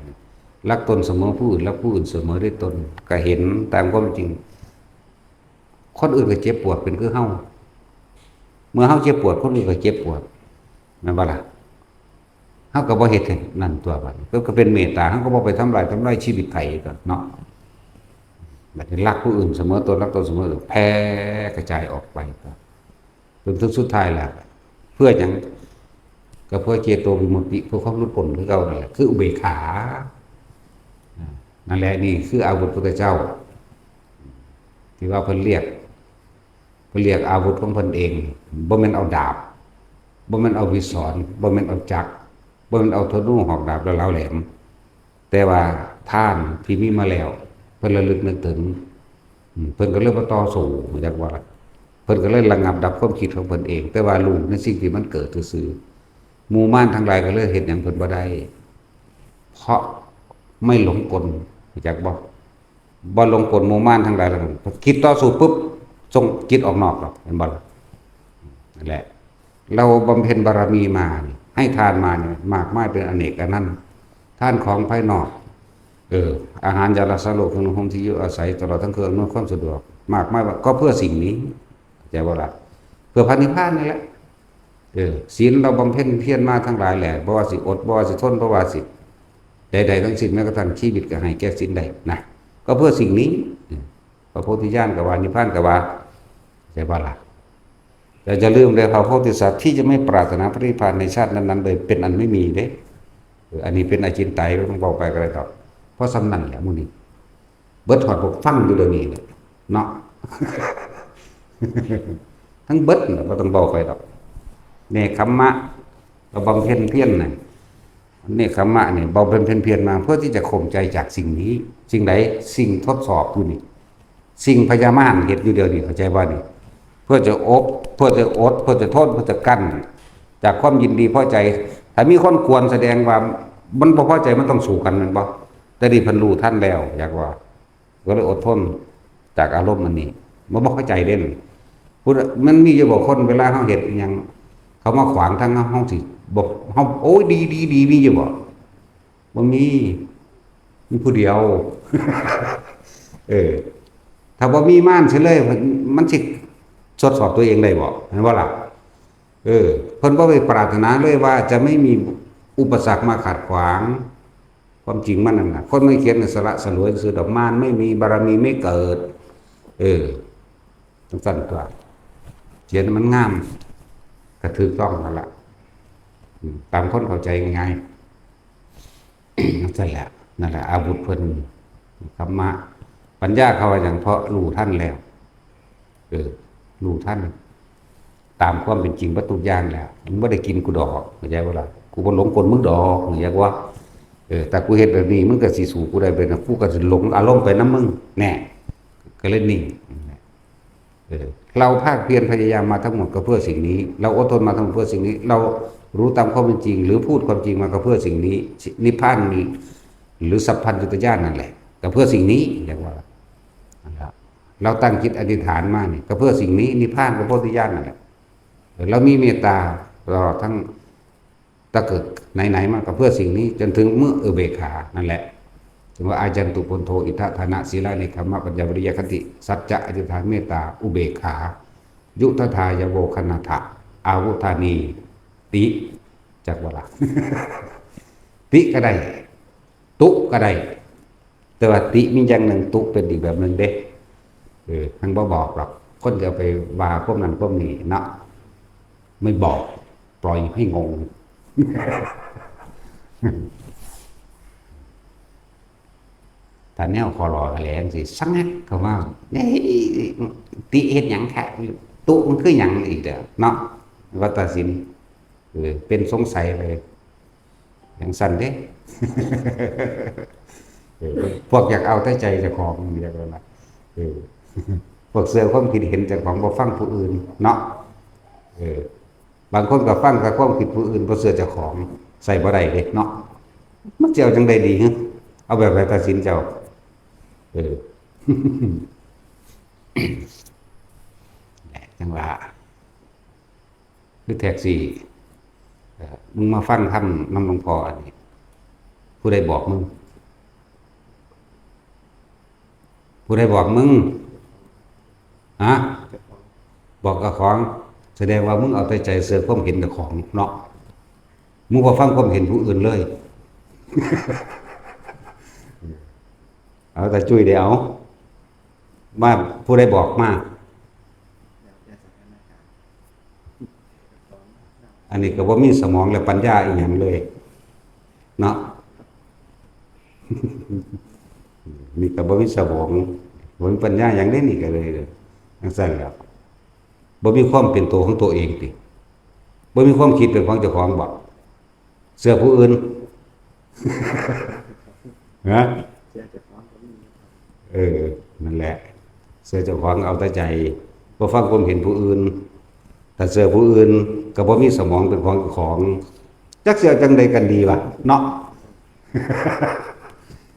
รักตนเสมอผู้อื่นรักผู้อื่นเสมอด้วยตนก็เห็นตามความจริงคนอื่นก็เจ็บปวดเป็นคือเฮาเมื่อเฮาเจ็บปวดคนอื่นก็เจ็บปวดแม่นบ่ล่ะเฮาก็บ่เฮ็ดให้นั่นตัวบัดก็เป็นเมตตาเฮาก็บ่ไปทำลายชีวิตไผก็เนาะบัดนี้รักผู้อื่นเสมอตนรักตนเสมอแผ่กระจายออกไปจนถึงสุดท้ายแล้วเพื่อหยังก็เพื่อเจโตวิมุตติเพื่อความหลุดพ้นคือเก่านั่นแหละคืออุเบกขานั่นแหละนี่คืออาวุธพระพุทธเจ้าที่ว่าเพิ่นเรียกอาวุธของเพิ่นเองบ่แม่นเอาดาบบ่แม่นเอาวิศรบ่แม่นเอาจักรบ่แม่นเอาธนูหอกดาบแล้วเหลาแหลมแต่ว่าท่านที่มีมาแล้วเพิ่นระลึกนึกถึงเพิ่นก็เลยบ่ต่อสู้จักว่าเพิ่นก็เลยระงับดับความคิดของเพิ่นเองแต่ว่ารู้ในสิ่งที่มันเกิดซื่อๆหมู่ม่านทั้งหลายก็เลยเฮ็ดหยังเพิ่นบ่ได้เพราะไม่หลงกลจักบ่หลงกลหมู่ม่านทั้งหลายแล้วคิดต่อสู้ปุ๊บส่งจิตออกนอกหรอกเห็นบ่ล่ะนั่นแหละเราบำเพ็ญบารมีมาให้ทานมาเนี่ยมากมายเป็นอเนกอันนั้นทานของภายนอกอาหารยารักษาโรคเครื่องนุ่งห่มที่อยู่อาศัยตลอดทั้งเครื่องอำนวยความสะดวกมากมายก็เพื่อสิ่งนี้แต่ว่าล่ะเพื่อพระนิพพานนี่แหละศีลเราบำเพ็ญเพียรมาทั้งหลายแหละบ่ว่าสิอดบ่ว่าสิทนบ่ว่าสิใดๆทั้งสิ้นแม้กระทั่งชีวิตก็ให้แก่สิ้นได้นะก็เพื่อสิ่งนี้พระโพธิญาณก็ว่านิพพานก็ว่าใช่บ่ล่ะแต่จะลืมเลยพระโพธิสัตว์ที่จะไม่ปรารถนาพระนิพพานในชาตินั้นๆเลยเป็นอันไม่มีเด้อันนี้เป็นอจินไตยต้องบอกไปก็ได้ต่อเพราะสำนันแหละมื้อนี้เบิดหอดบกฟังอยู่เดี๋ยวนี้เนาะ ทั้งเบิดบ่ต้องบอกไปดอกเนคขมมะเราบำเพ็ญเพียรน่ะเนคขมมะเนี่ยบำเพ็ญเพียรมาเพื่อที่จะข่มใจจากสิ่งนี้สิ่งใดสิ่งทดสอบอยู่นี่สิ่งพยามารเฮ็ดอยู่เดียวนี่เข้าใจบ่นี่เพื่อจะอบเพื่อจะอดเพื่อจะทนเพื่อจะกั้นจากความยินดีพอใจถ้ามีคนกวนแสดงว่ามันบ่พอใจมันต้องสู้กันแม่นบ่แต่นี่เพิ่นรู้ทันแล้วอยากว่าก็เลยอดทนจากอารมณ์มันนี่บ่เข้าใจเด่นพูดมันมีอยู่บ่คนเวลาเฮาเฮ็ดอิหยังเขามาขวางทางเฮาสิบ่เฮาโอ้ยดีมีอยู่บ่มี มีผู้เดียว เออถ้าบ่มีม่านเฉยเลยมันสิทดสอบตัวเองได้บ่เห็นบ่ล่ะเพิ่นบ่ไปปรารถนาเลยว่าจะไม่มีอุปสรรคมาขัดขวางความจริงมันนั่นน่ะคนไม่เขียนสละสลวยคือดอกม่านไม่มีบารมีไม่เกิดจังซั่นตัวเขียนมันงามก็ถูกต้องนั่นล่ะตามคนเข้าใจง่ายๆนั่นแหละนั่นแหละอาวุธเพิ่นธรรมะปัญญาเขาว่าอย่างเพราะรู้ท่านแล้วรู้ท่านตามความเป็นจริงวัตถุย่างแล้วมึงไม่ได้กินกูดอกเข้าใจว่าล่ะกูบ่หลงกลมึงดอกเข้าใจว่าแต่กูเฮ็ดแบบนี้มึงก็สิสู่กูได้เป็นกูก็สิหลงอารมณ์ไปนำมึงแน่ก็เลยนิ่งเราภาคเพียรพยายามมาทั้งหมดก็เพื่อสิ่งนี้เราอดทนมาทั้งหมดเพื่อสิ่งนี้เรารู้ตามความเป็นจริงหรือพูดความจริงมาก็เพื่อสิ่งนี้นิพพานหรือสัพพัญญุตญาณนั่นแหละก็เพื่อสิ่งนี้อย่างว่าเราตั้งจิตอธิษฐานมานี่ก็เพื่อสิ่งนี้นิพพานก็โพธิญาณนั่นแหละเรามีเมตตาตลอดทั้งตะเกิดไหนๆมาก็เพื่อสิ่งนี้จนถึงเมื่อเบกขานั่นแหละถึงว่าอาจันตุปนโทอิทัฏฐานะศีลานิคัมมะปัญญาวิริยคติสัจจะอธิษฐานเมตตาอุเบกขายุทธทายโวคณถะอาวุธานีติจักวะละติก็ได้ตุก็ได้แต่ว่าติมีอย่างหนึ่งตุเป็นอีกแบบหนึ่งเด้ทั้งบ่บอกหรอกคนจะไปว่าพวกนั้นพวกนี้เนาะไม่บอกปล่อยให้งงแต่แนวคอรอแหลงสิสังงักเขาว่าติเฮ็ดหยังแค่ตุมันคือหยังอีกเด้อเนาะวัตสินเป็นสงสัยเลยอย่างสั่นเด้ พวกอยากเอาแต่ใจเจ้าของเรียกว่าอะไรพวกเสือความคิดเห็นเจ้าของบ่ฟังผู้อื่นเนาะบางคนก็ฟังแต่ความคิดผู้อื่นบ่เสือเจ้าของใส่บ่ได้เด้เนาะมันสิเอาจังได๋ดีฮะเอาแบบไหนตัดสินเจ้าจังว่าคือแท็กซี่มึงมาฟังทำน้ำหลวงพ่ออันนี้ผู้ใดบอกมึงผู้ใดบอกมึงฮะบอกกับของแสดงว่ามึงเอาแต่ใจเสือความเห็นกับของเนาะมึงบ่ฟังความเห็นผู้อื่นเลย เอาแต่จุ้ยเดี๋ยวมาผู้ใดบอกมาอันนี้ก็บ่มีสมองและปัญญาอีกอย่างเลยเนาะ นี่ก็บ่มีสมองบ่มีปัญญาอย่างนี้นี่ก็เลยจังซั่นแหล้วบ่มีความเป็นตัวของตัวเองติบ่มีความคิดเป็นของเจ้าของบ่เสื้อผู้อื่น ฮะนั่นแหละเสื้อเจ้าของเอาแต่ใจบ่ฟังความเห็นผู้อื่นถ้าเสื้อผู้อื่นก็บ่มีสมองเป็นของจักเสื้อจังใดกันดีวะเนาะ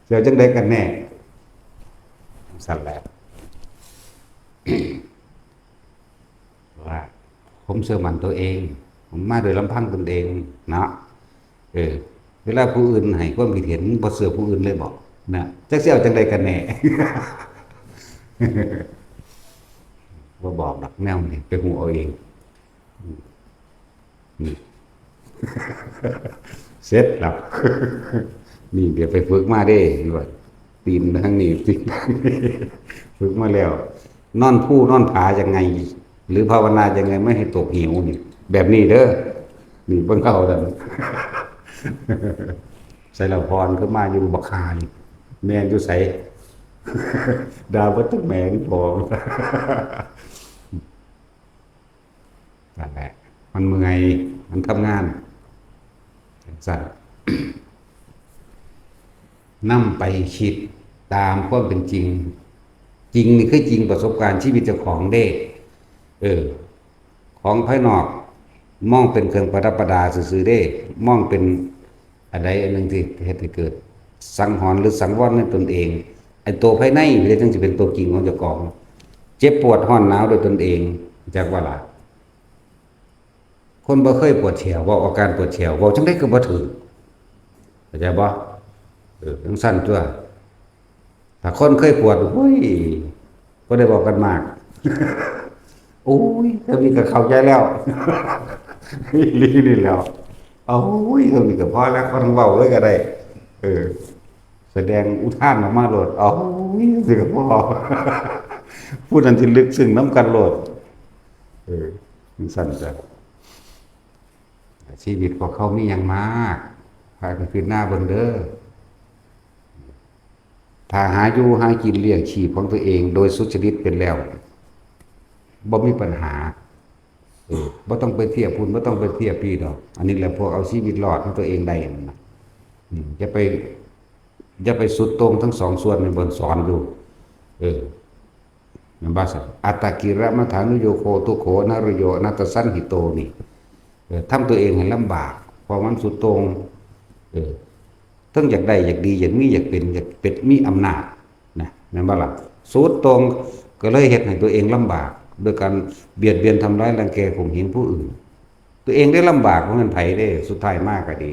เสื้อจังใดกันแน่สั่นแหละ ว่าผมเชื่อมั่นตัวเองผมมาโดยลำพังตนเองเนาะเวลาผู้อื่นให้ความคิดเห็นบ่เชื่อผู้อื่นเลยบอกนะจักสิเอาจังใดกันแน่ บ่บอกดอกแนวนี่ไปหูเอาเองเสร็จแล้ว นี่เดี๋ยวไปฝึกมาได้ด้วยตีนทั้งนี้สิฝึกมาแล้วนอนผู้นอนผายังไงหรือภาวนายังไงไม่ให้ตกหิวนี่แบบนี้เด้อนี่เบิ่งเข้าดัน ใส่ละพรก็มาอยู่บักคานี่แม่นอยู่ใส่ ดาวบ่ตึกแม่นพอ นั่นแหละมันเมื่อยมันทำงานสั่น นำไปคิดตามความเป็นจริงจริงนี่คือจริงประสบการณ์ชีวิตเจ้าของเด้ของภายนอกมองเป็นเครื่องประดับประดาซื่อๆเด้มองเป็นอะไรอันนึงที่เฮ็ดให้เกิดสังหรณ์หรือสังวรในตนเองไอ้ตัวภายในเรียกจังสิเป็นตัวจริงของเจ้าของเจ็บปวดร้อนหนาวโดยตนเองจักว่าล่ะคนบ่เคยปวดแขวเว้าอาการปวดแขวเว้าจังได๋ก็บ่ถูกเข้าใจบ่จังซั่นตัว ถ้าคนเคยปวดโอ้ยก็ได้บอกกันมากโอ้ยถ้ามีก็เข้าใจแล้วนี่แล้วโอ้ยถ้ามีก็พอแล้วคนเว้าเลยก็ได้เออแสดงอุทานออกมาโลดโอ้ยสิก็พอพูดอันที่ลึกซึ้งน้ำกันโลดเออมันสั่นจ้ะชีวิตของเขามีอย่างมากพากันคืนหน้าเบิ่งเด้อถ้าหาอยู่หากินเลี้ยงชีพของตัวเองโดยสุจริตเป็นแล้วบ่มีปัญหาบ่ต้องไปเทียบพุ่นบ่ต้องไปเทียบพี่ดอกอันนี้แหละพวกเอาชีวิตรอดของตัวเองได้นั่นนะอย่าไปสุดโต่งทั้งสองส่วนในบนสอนอยู่มันบาสัอัตตกิระมัฏฐานุโยโคทุโขนรโยอนัตตสันหิโตนี่ทำตัวเองให้ลำบากเพราะมันสุดโต่งทั้งอยากได้อยากดีอยากมีอยากเป็นมีอำนาจนะนั่นบ่ล่ะสุดโต่งก็เลยเฮ็ดให้ตัวเองลำบากโดยการเบียดเบียนทำร้ายรังแกข่มเหงผู้อื่นตัวเองได้ลำบากเพราะมันไผได้สุดท้ายมากก็ดี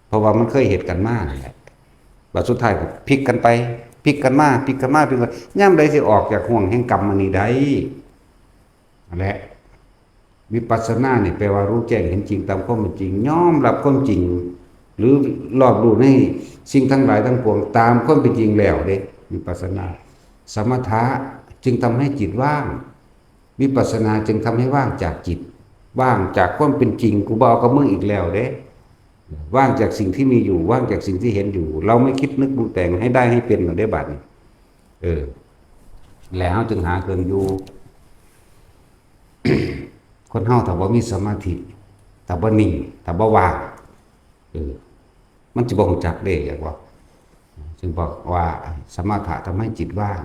เพราะว่ามันเคยเหตุกันมานั่นแหละว่าสุดท้ายก็พลิกกันไปพลิกกันมาพลิกกันมาพลิกกันย่ำใดสิออกจากห่วงแห่งกรรมอันนี้ได้นั่นแหละวิปัสสนาเนี่ยแปลว่ารู้แจ้งเห็นจริงตามความเป็นจริงยอมรับความจริงหรือรอบรู้ในสิ่งทั้งหลายทั้งปวงตามความเป็นจริงแล้วเด้วิปัสสนาสมถะจึงทำให้จิตว่างวิปัสสนาจึงทำให้ว่างจากจิตว่างจากความเป็นจริงกูบอกกับมึงอีกแล้วเด้ว่างจากสิ่งที่มีอยู่ว่างจากสิ่งที่เห็นอยู่ เราไม่คิดนึกปรุงแต่งให้ได้ให้เป็นหรือได้บัดนี้แล้วจึงหาเครื่องอยู่ คนเฮาถ้าบ่มีสมาธิถ้าบ่นิ่งถ้าบ่ว่างมันจะบ่รู้จักเด้อย่างว่าจึงบอกว่าสมถะทำให้จิตว่าง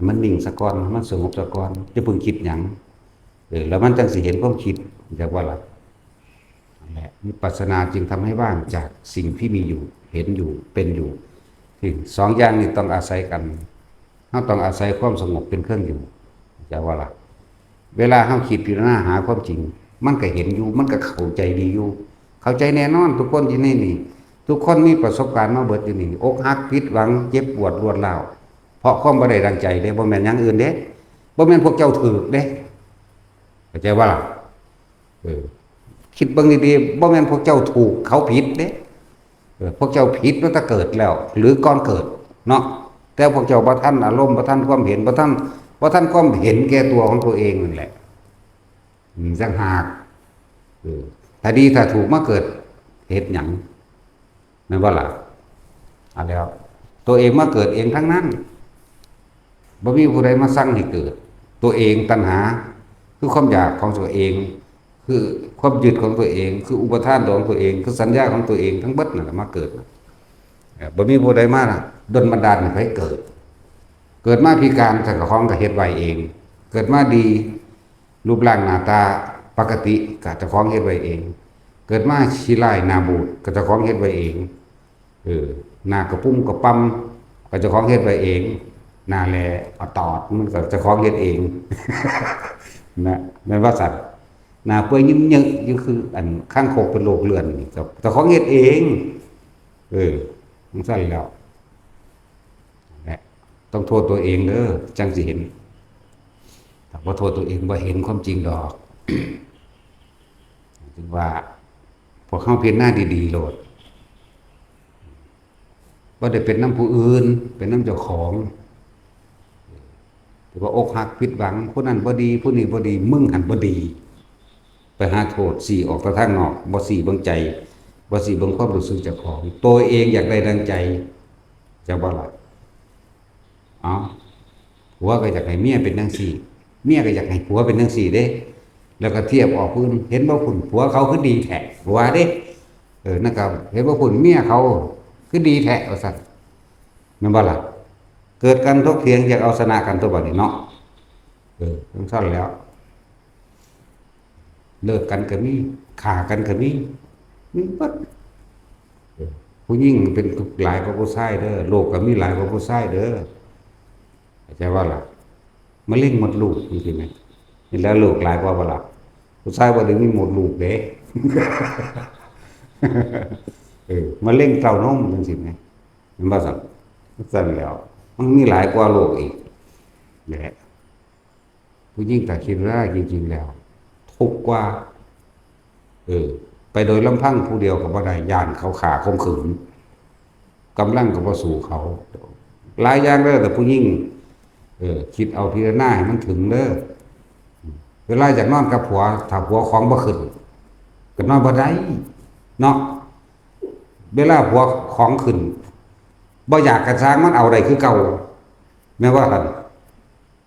มันนิ่งซะก่อนมันสงบซะก่อนอย่าเพิ่งคิดหยังแล้วมันจังสิเห็นความคิดอย่างว่าล่ะและวิปัสสนาจึงทำให้ว่างจากสิ่งที่มีอยู่เห็นอยู่เป็นอยู่ที่สองอย่างนี้ต้องอาศัยกันเราต้องอาศัยความสงบเป็นเครื่องอยู่จะว่าล่ะเวลาเราคิดพิจารณาหาความจริงมันก็เห็นอยู่มันก็เข้าใจดีอยู่เข้าใจแน่นอนทุกคนที่นี่ทุกคนมีประสบการณ์มาเบิดอยู่นี่อกหักผิดหวังเจ็บปวดรวดร้าวเพราะความบ่ได้ดังใจเด้บ่แม่นอย่างอื่นเด้บ่แม่นพวกเจ้าถูกเด้เข้าใจว่าล่ะคิดเบิ่งดีๆบ่แม่นพวกเจ้าถูกเขาผิดเด้พวกเจ้าผิดตั้งแต่เกิดแล้วหรือก่อนเกิดเนาะแต่พวกเจ้าบ่ทันอารมณ์บ่ทันความเห็นบ่ทันความเห็นแก่ตัวของตัวเองนั่นแหละจังหากถ้าดีถ้าถูกมาเกิดเหตุหยังนั่นว่าล่ะแล้วตัวเองมาเกิดเองทั้งนั้นบ่มีผู้ใดมาสั่งให้เกิดตัวเองตัณหาคือความอยากของตัวเองคือความยึดของตัวเองคืออุปทานของตัวเองคือสัญญาของตัวเองทั้งเบิดนั่นแหละมาเกิดบ่มีผู้ใดมาดลบันดาลให้เกิดมาพิการแต่ก็ของก็เฮ็ดไว้เองเกิดมาดีรูปร่างหน้าตาปกติก็เจ้าของเฮ็ดไว้เองเกิดมาขี้ร้ายหน้าบูดก็เจ้าของเฮ็ดไว้เองหน้ากระปุ้มกระปั๊มก็เจ้าของเฮ็ดไว้เองหน้าแลเอาตอดมันก็เจ้าของเฮ็ดเองนะแม่นว่าสัตว์หน้าเปื่อยยิ้มเยอะอยู่คืออันข้างโคกเป็นโรคเลือดนี่เจ้าของเฮ็ดเองมันสั่นแล้วต้องโทษตัวเองเด้อจังสิเห็นแต่ว่าโทษตัวเองว่าเห็นความจริงดอกถึงว่าพวกเขาเพียรหน้าดีๆโลดว่าได้เป็นน้ำผู้อื่นเป็นน้ำเจ้าของแต่ว่าอกหักผิดหวังผู้นั้นบ่ดีผู้นี้บ่ดีมึงหันบ่ดีไปหาโทษสี่ออกตะทางนอกบ่สี่เบิ่งใจบ่สี่เบิ่งความรู้สึกเจ้าของตัวเองอยากได้ดังใจจะบ่ล่ะผัวก็อยากให้เมียเป็นจังซี่เมียก็อยากให้ผัวเป็นจังซี่เด้แล้วก็เทียบออกพื้นเห็นว่าผุ่นผัวเขาคือดีแท้ผัวเด้นะครับเห็นว่าผุ่นเมียเขาคือดีแท้ว่าซั่นแม่นบ่ล่ะเกิดกันทกเถียงอยากเอาชนะกันตัวบัดนี้เนาะต้องซ่อนแล้วเลิกกันก็มีฆ่ากันก็มีบัดผู้หญิงเป็นหลายกว่าผู้ชายเด้อโลกก็มีหลายกว่าผู้ชายเด้อเข้าใจว่าล่ะมะเร็งหมดลูกจริงๆมั้ยนี่แล้วลูกหลายกว่าบ่ล่ะผู้ชายบ่ได้มีหมดลูกเด้มะเร็งเต้านมจังซี่แหมมันบ่ซั่น สั่นแล้วมันมีหลายกว่าโลกอีกแหละผู้ยิ่งแต่คิดว่าจริงๆแล้วทุกข์กว่าไปโดยลำพังผู้เดียวกับบ่ได้ย่านเขาขาข่มขืนกำลังกับบ่สู่เขาหลายอย่างเด้อแต่ผู้ยิ่งคิดเอาพิจารณาให้มันถึงเด้อเวลาอยากนอนกับผัวถ้าผัวของบ่ขึ้นก็นอนบ่ได้เนาะเวลาผัวของขึ้นบ่อยากกระช้างมันเอาได้คือเก่าแม้ว่ากัน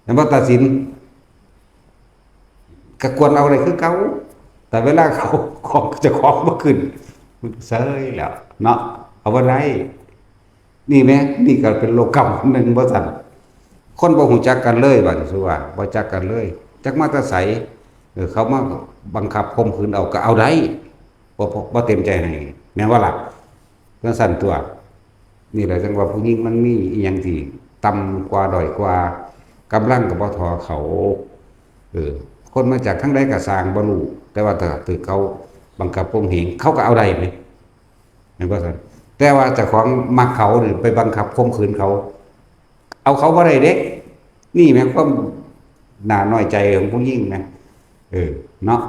แม้ว่าตัดสินก็ควรเอาได้คือเก่าแต่เวลาเขาของจะของบ่ขึ้นมันเซยแล้วเนาะเอาบ่ได้นี่แม้นี่ก็เป็นโลกกรรมนึงบ่ซั่นคนบ่ฮู้จักกันเลยว่าสิว่าบ่จักกันเลยจักมาแต่ไสเขามาบังคับข่มขืนเอาก็เอาได้บ่เต็มใจให้แม่นว่าล่ะเพิ่นสั่นตัวนี่แหละจังว่าผู้หญิงมันมีอีหยังที่ต่ำกว่าด้อยกว่ากำลังก็บ่เท่าเขาคนมาจากทั้งใดก็สร้างบ่รู้แต่ว่าถ้าถือเขาบังคับข่มเหงเขาก็เอาได้ไหมแม่นบ่ซั่นแต่ว่าเจ้าของมักเขานี่ไปบังคับข่มขืนเขาเอาเขาบ่ได้เด้นี่แม่นความน่าน้อยใจของผู้หญิงนะเนาะ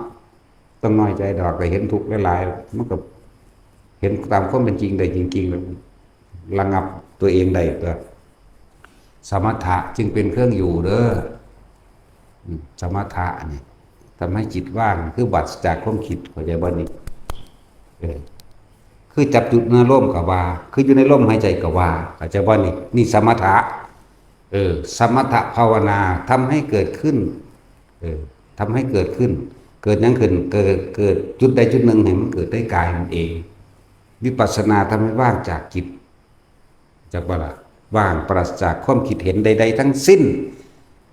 ต้องน้อยใจดอกก็เห็นทุกข์หลายๆมันก็เห็นตามความเป็นจริงได้จริงๆแล้วระงับตัวเองได้ตัวสมถะจึงเป็นเครื่องอยู่เด้อสมถะนี่ทำให้จิตว่างคือบัดจากความคิดเข้าใจบ่นี่คือจับจุดเนื้อร่มกับว่าคืออยู่ในร่มหายใจกับว่าเข้าใจบ่นี่สมถะสมถะภาวนาทำให้เกิดขึ้นทำให้เกิดขึ้นเกิดยังขึ้นเกิดจุดใดจุดหนึ่งให้มันเกิดได้กายมันเองวิปัสสนาทำให้ว่างจากจิตจากบ่ล่ะว่างปราศจากความคิดเห็นใดๆทั้งสิ้น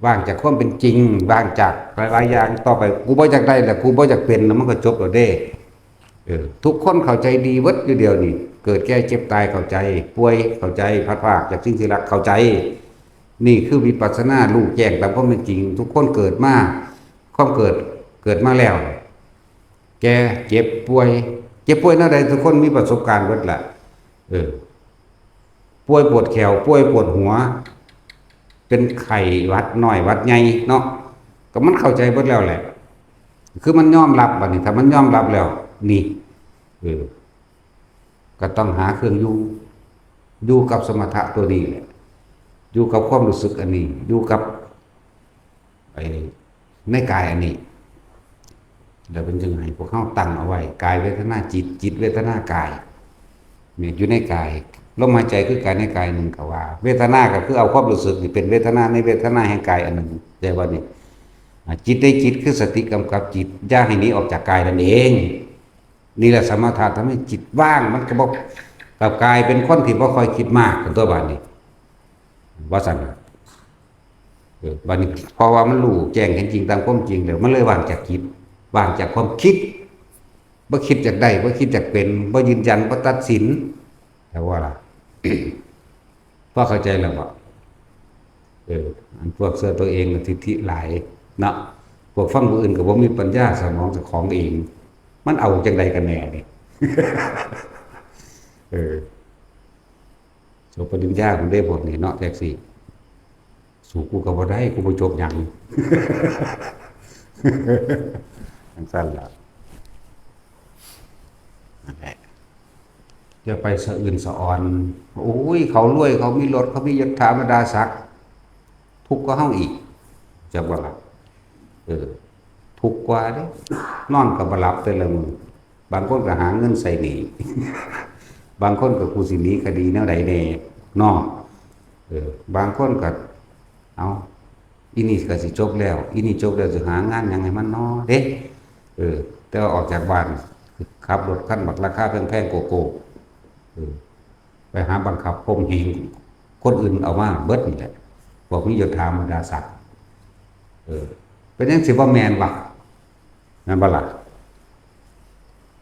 ว่างจากความเป็นจริงว่างจากหลายๆอย่างต่อไปกูบ่อยากได้แหละกูบ่อยากเป็นแล้วมันก็จบแล้วเด้ทุกคนเข้าใจดีเวิดอยู่เดียวนี่เกิดแก่เจ็บตายเข้าใจป่วยเข้าใจพัดพรากจากสิ่งที่รักเข้าใจนี่คือวิปัสสนารู้แจ้งตามความเป็นจริงทุกคนเกิดมาความเกิดมาแล้วแก่เจ็บป่วยนั่นใดทุกคนมีประสบการณ์เบิดล่ะป่วยปวดแขวป่วยปวดหัวเป็นไข้หวัดน้อยหวัดใหญ่เนาะก็มันเข้าใจเบิดแล้วแหละคือมันยอมรับบัดนี้ถ้ามันยอมรับแล้วนี่ก็ต้องหาเครื่องอยู่กับสมถะตัวนี้แหละอยู่กับความรู้สึกอันนี้อยู่กับในกายอันนี้เดี๋ยวเป็นจึงให้พวกเขาตั้งเอาไว้กายเวทนาจิตเวทนากายเนี่ยอยู่ในกายลมหายใจคือกายในกายหนึ่งก็ว่าเวทนาก็คือเอาความรู้สึกนี่เป็นเวทนาในเวทนาแห่งกายอันหนึ่งใจว่านี่จิตได้จิตคือสติกำกับจิตอย่าให้หนีออกจากกายนั่นเองนี่แหละสมถะทำให้จิตว่างมันก็บอกกับกายเป็นคนที่บ่ค่อยคิดมากตัวบาดนี้ว่าสั่นบาดนี้เพราะว่ามันรู้แจ้งเห็นจริงตามความจริงแล้วมันเลยว่างจากจิตว่างจากความคิดบ่คิดจากใดบ่คิดจากเป็นบ่ยืนยันบ่ตัดสินแต่ว่าล่ะ พอเข้าใจแล้วบ่อันพวกเสื้อตัวเองทิฏฐิหลายเนาะพวกฟังผู้อื่นก็บ่มีปัญญาสมองเจ้าของเองมันเอาจังใดกันแน่นี่ จบปริญญาผมได้บทนี่เนาะแท็กซี่สู่กูก็บ่ได้กูบ่จบหยัง จังซั่นล่ะนั่นแหละจะไปสะอื่นสะออนโอ้ยเขารวยเขามีรถเขามียศถาบรรดาศักดิ์ทุกข์ก็เฮาอีกจักว่าล่ะทุกข์กว่าเด้นอนก็บ่หลับแต่ละมื้อบางคนก็หาเงินใส่หนี้ บางคนก็กูสิหนีคดีแนวใดแน่เนาะบางคนก็เอาอีนี่ก็สิจบแล้วอีนี่จบแล้วสิหางานหยังให้มันเนาะเด้แต่ว่าออกจากบ้านขับรถคันบักราคาแพงๆโกโก้ไปหาบังคับข่มเหงคนอื่นเอามาเบิดนี่แหละบอกมียศถาบรรดาศักดิ์เป็นจังสิบ่แม่นวะนั่นบ่ล่ะ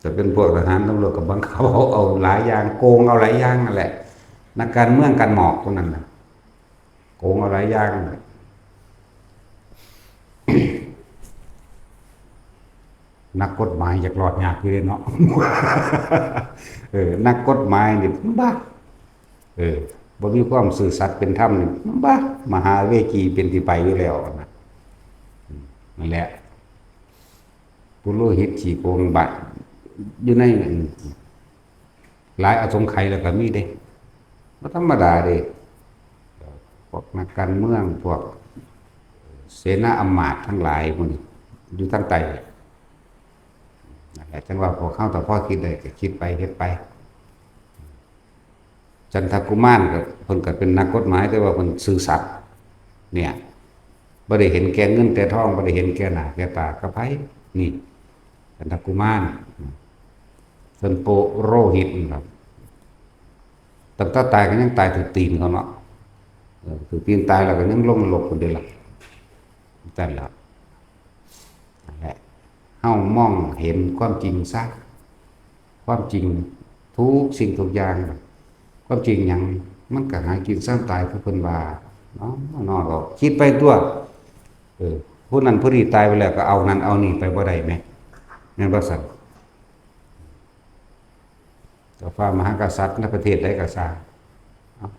จะเป็นพวกทหารตำรวจกับบังคับเอาหลายอย่างโกงเอาหลายอย่างนั่นแหละนักการเมืองกันหมอกตรงนั้นนะโกงเอาหลายอย่าง นักกฎหมายอยากหลอดยากอยู่เลยเนาะ นักกฎหมายนี่บ้า บ่มีความซื่อสัตย์เป็นธรรมนี่บ้ามหาเวกีเป็นที่ไปอยู่แล้วนะนั่นแหละปุโรหิตขี้โกงบัตรอยู่ในหลายอสงไขยแล้วก็มีเด้บ่ธรรมดาเด้พวกนักการเมืองพวกเสนาอำมาตย์ทั้งหลายพวกนี้อยู่ทางใต้นั่นแหละจังว่าพวกเขาแต่พ่อคิดได้ก็คิดไปเฮ็ดไปจันทกุมารก็เพิ่นก็เป็นนักกฎหมายแต่ว่าเพิ่นซื่อสัตย์เนี่ยบ่ได้เห็นแก่เงินแต่ทองบ่ได้เห็นแก่หน้าแก่ตากับไผนี่จันทกุมารส่วนโปโรหิตครับตั้งแต่ตายก็ยังตายถูกตีนเขาเนาะถูกตีนตายแล้วก็ยังลงนรกคนเดียวล่ะนั่นแหละนั่นแหละเฮามองเห็นความจริงซะความจริงทุกสิ่งทุกอย่างความจริงหยังมันก็หากินสร้างตายผู้เพิ่นว่าเนาะนอกก็คิดไปตัวผู้นั้นผู้นี้ตายไปแล้วก็เอานั้นเอานี่ไปบ่ได้แม่แม่นบ่ซั่นแต่ฟ้ามหากษัตริย์ในประเทศใดก็สร้าง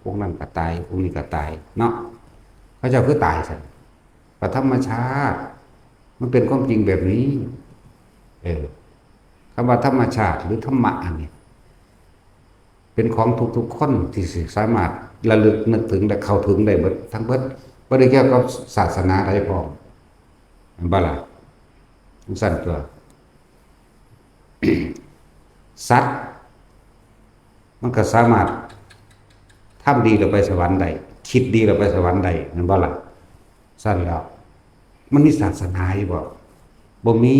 พวกนั้นก็ตายพวกนี้ก็ตายเนาะเขาเจ้าคือตายซั่นก็ธรรมชาติมันเป็นความจริงแบบนี้คำว่าธรรมชาติหรือธรรมะอันนี้เป็นของทุกๆคนที่สามารถระลึกนึกถึงและเข้าถึงได้หมดทั้งเบิดบ่ได้เกี่ยวกับศาสนาใดพร้อมบ่ล่ะสั่นตัว สัตว์มันก็สามารถทำดีแล้วไปสวรรค์ได้คิดดีแล้วไปสวรรค์ได้นั่นบ่ล่ะสั่นแล้วมันมีศาสนาอยู่บ่มี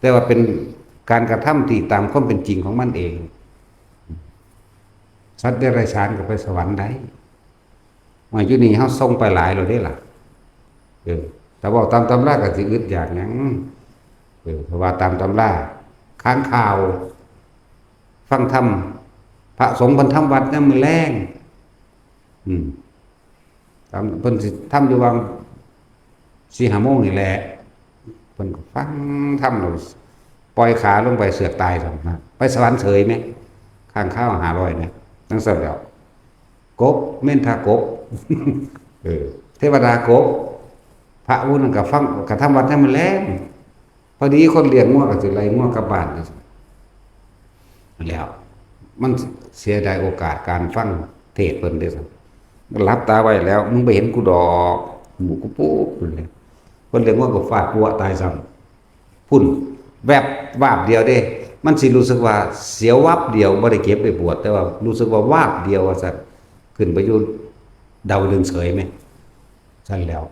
แต่ว่าเป็นการกระทำที่ตามความเป็นจริงของมันเองสัตว์เดรัจฉานก็ไปสวรรค์ได้มาอยู่นี่เฮาส่งไปหลายแล้วเด้ล่ะแต่ว่าตามตำราก็สิอึดอยากหยังเพราะว่าตามตำราค้างข่าวฟังธรรมพระสงฆ์เพิ่นทำวัดยามมื้อแลงตามเพิ่นสิทำอยู่วัง 4-5 โมงนี่แหละเพิ่นก็ฟังธรรมแล้วปล่อยขาลงไปเสือกตายซั่นนะไปสวรรค์เฉยมั้ยข้างข้าว500นะจังซั่นแล้วกบเม่นทากบเทวดากบพระผู้นั้นก็ฟังก็ทำวัดให้มันแลงพอดีคนเลี้ยงงัวก็สิไล่งัวกลับบ้านแล้วมันเสียดายโอกาสการฟังเทศน์เพิ่นเด้อซั่นหลับตาไว้แล้วมึงไปเห็นกูดอกหมูกูปุ๊บเลยคนเลี้ยงงัวก็ฟาดปัวตายซ้ำพุ่นแวบวาบเดียวเด้มันสิรู้สึกว่าเสียววับเดียวบ่ได้เก็บได้ปวดแต่ว่ารู้สึกว่าวาบเดียวว่าซั่นขึ้นไปอยู่ดาวดึงเฉยมั้ยซั่นแล้ว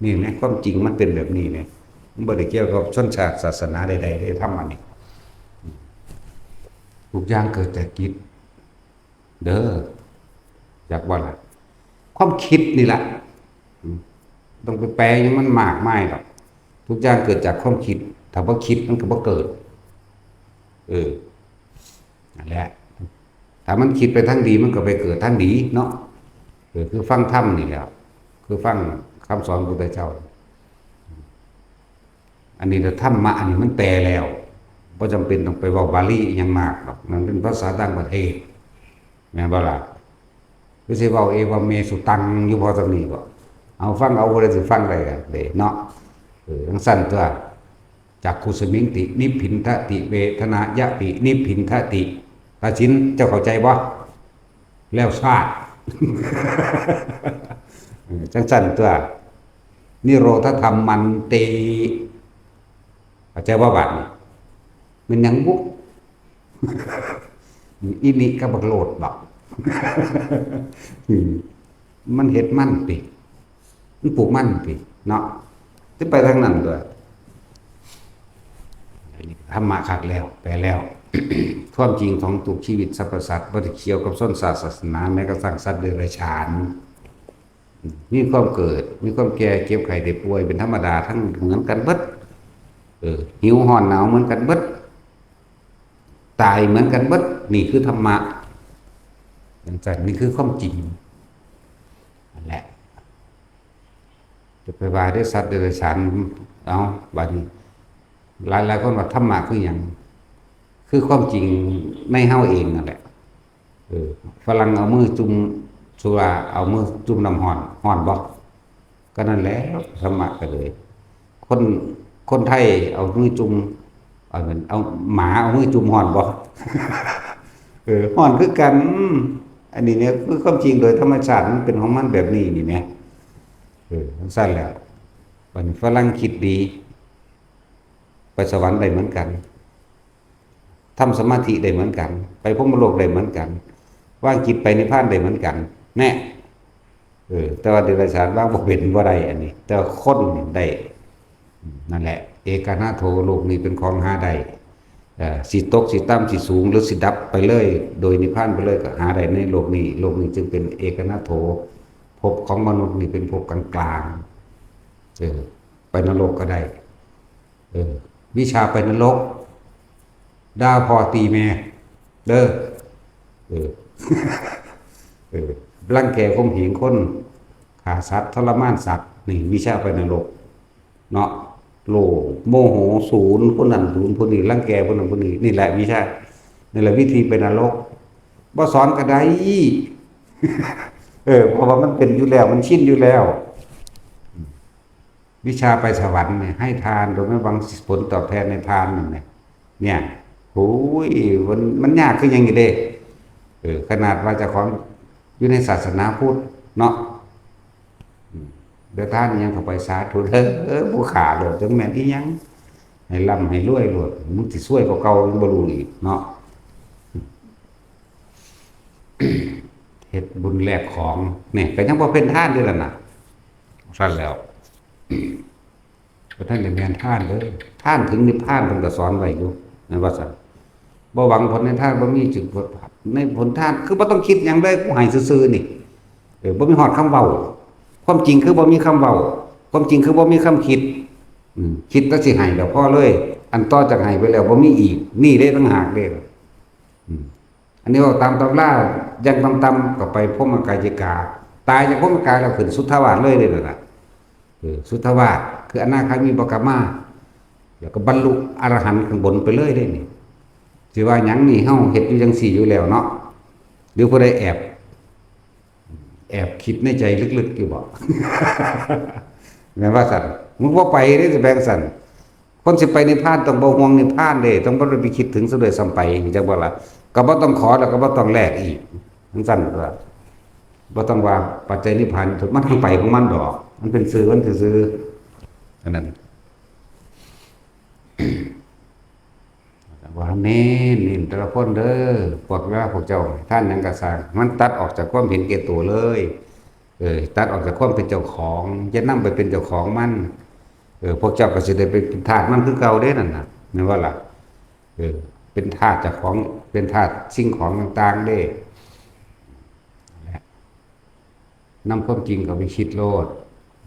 นี่แหละความจริงมันเป็นแบบนี้เนี่ยมันบ่ได้เกี่ยวกับชนชาติศาสนาใดๆได้ทำอันนี้ทุกอย่างเกิดจากจิตเด้อจากว่าล่ะความคิดนี่แหละต้องไปแปลยังมันมากมายหรอกทุกอย่างเกิดจากความคิดถ้าบ่คิดมันก็บ่เกิดนั่นแหละถ้ามันคิดไปทางดีมันก็ไปเกิดทางดีเนาะคือฟังธรรมนี่แหละคือฟังคำสอนพระพุทธเจ้าอันนี้ธรรมะอันนี้มันแปลแล้วบ่จำเป็นต้องไปเว้าบาลีอิหยังมากหรอกมันเป็นภาษาต่างประเทศแม่นบ่ล่ะคือสิเว้าเอวเมสุตังอยู่พอตรงนี้บ่เอาฟังเอาบ่ได้สิฟังได้กันเด้เนาะจังซั่นตัวจักขุสมิงตินิพพินทติเวทนายะตินิพพินทติตาชินเจ้าเข้าใจบ่แล้วชาติ จังซั่นตัวนิโรธธรรมมันติเข้าใจบ่บัดนี้มันหยังบุ อินิกับบักโลดบัก มันเฮ็ดมันติมันปลูกมันติเนาะสิไปทางนั้นด้วยธรรมะคักแล้วแปลแล้ว ความจริงของทุกชีวิตสรรพสัตว์บ่ได้เกี่ยวกับส้นศาสนาแม้กระทั่งสัตว์เดรัจฉานมีความเกิดมีความแก่เจ็บไข้ได้ป่วยเป็นธรรมดาทั้งเหมือนกันเบิดหิวร้อนหนาวเหมือนกันเบิดตายเหมือนกันเบิดนี่คือธรรมะอย่างนั้นนี่คือความจริงนั่นแหละจะไปว่าได้สัตว์เดรัจฉานเอาบัดนี้หลายคนว่าธรรมะคือหยังคือความจริงในเฮาเองนั่นแหละ เออฝรั่งเอามือจุ่มสุราเอามือจุ่มน้ำห้อนห้อนบ่ก็นั่นแหละธรรมะก็เลยคนคนไทยเอามือจุ่มเอาเงินเอาหมาเอามือจุ่มห้อนบ่ห้อนคือกันอันนี้เนี่ยคือความจริงโดยธรรมชาติมันเป็นของมันแบบนี้นี่แหมมันสั้นแล้ววันฝรั่งคิดดีไปสวรรค์ได้เหมือนกันทำสมาธิได้เหมือนกันไปพรหมโลกได้เหมือนกันว่างจิตไปนิพพานได้เหมือนกันแน่แต่ว่าเดรัจฉานว่างบ่เป็นบ่ได้อันนี้แต่คนได้นั่นแหละเอกานาโถโลกนี้เป็นของหาได้สิตกสิต่ำสิสูงหรือสิดับไปเลยโดยนิพพานไปเลยก็หาได้ในโลกนี้โลกนี้จึงเป็นเอกานาโถภพของมนุษย์นี่เป็นภพกลางๆไปนรกก็ได้วิชาไปนรกด่าพ่อตีแม่เด้อรังแกข่มเหงคนฆ่าสัตว์ทรมานสัตว์นี่วิชาไปนรกเนาะโลภโมโหศูนย์คนนั้นศูนย์คนนี้รังแกคนนั้นคนนี้นี่แหละวิชานี่แหละวิธีไปนรกบ่สอนก็ได้เพราะว่ามันเป็นอยู่แล้วมันชินอยู่แล้ววิชาไปสวรรค์เนี่ยให้ทานโดยไม่หวังผลตอบแทนในทานนั่นเนี่ยโอ้ยมันยากขึ้นยังไงเด้ขนาดว่าจะของอยู่ในศาสนาพุทธเนาะเดี๋ยวท่านยังเข้าไปสาธุผู้ขาโดดจังแม่นอีหยังให้ร่ำให้รวยโลดมึงสิช่วยกว่าเก่ายังบ่รู้อีกเนาะเฮ็ดบุญแลกของเนี่ยก็ยังบ่เป็นท่านด้วยล่ะน่ะซั่นแล้วก็ท่านได้แม่นท่านเลยท่านถึงนิพพานเพิ่นก็สอนไว้อยู่นั่นว่าซั่นบ่หวังผลในท่านบ่มีจึงผลในผลท่านคือบ่ต้องคิดหยังเลยกูให้ซื่อๆนี่บ่มีฮอดคำเว้าความจริงคือบ่มีคำเว้าความจริงคือบ่มีคำคิดคิดแต่สิให้แล้วพอเลยอันต่อจากให้ไปแล้วบ่มีอีกนี่เด้ต่างหากเด้อันนี้ว่าตามตำรายังต่ำๆก็ไปพรหมกายจิกาตายจากพรหมกายแล้วขึ้นสุทธาวาสเลยเด้นั่นน่ะสุทธาวาสคืออนาคามีบกมาแล้วก็บรรลุอรหันต์ข้างบนไปเลยได้นี่สิว่าหยังนี่เฮาเฮ็ดอยู่จังซี่อยู่แล้วเนาะหรือผู้ใดแอบคิดในใจลึกๆอยู่บ่ แม่นว่าสั่นมึงบ่ไปเด้สิแบ่งสั่นคนสิไปนิพพานต้องบ่ห่วงนิพพานเด้ต้องบ่ได้ไปคิดถึงซะด้วยซ้ำไปจังบ่ล่ะก็บ่ต้องขอแล้วก็บ่ต้องแลกอีกจังซั่นว่าบ่ต้องว่าปัจจัยนิพพานมันทางไปของมันดอกมันเป็นสื่อมันซื่อๆอันนั้นว่าเน้นแต่ละคนเด้อพวกเราพวกเจ้าท่านยังกระสร้างมันตัดออกจากความเห็นแก่ตัวเลยตัดออกจากความเป็นเจ้าของจะนำไปเป็นเจ้าของมันพวกเจ้าก็สิได้เป็นทาสมันคือเก่าเด้นั่นน่ะนั่นว่าล่ะเป็นทาสเจ้าของเป็นทาสสิ่งของต่างๆเด้นำความจริงก็ไปคิดโลด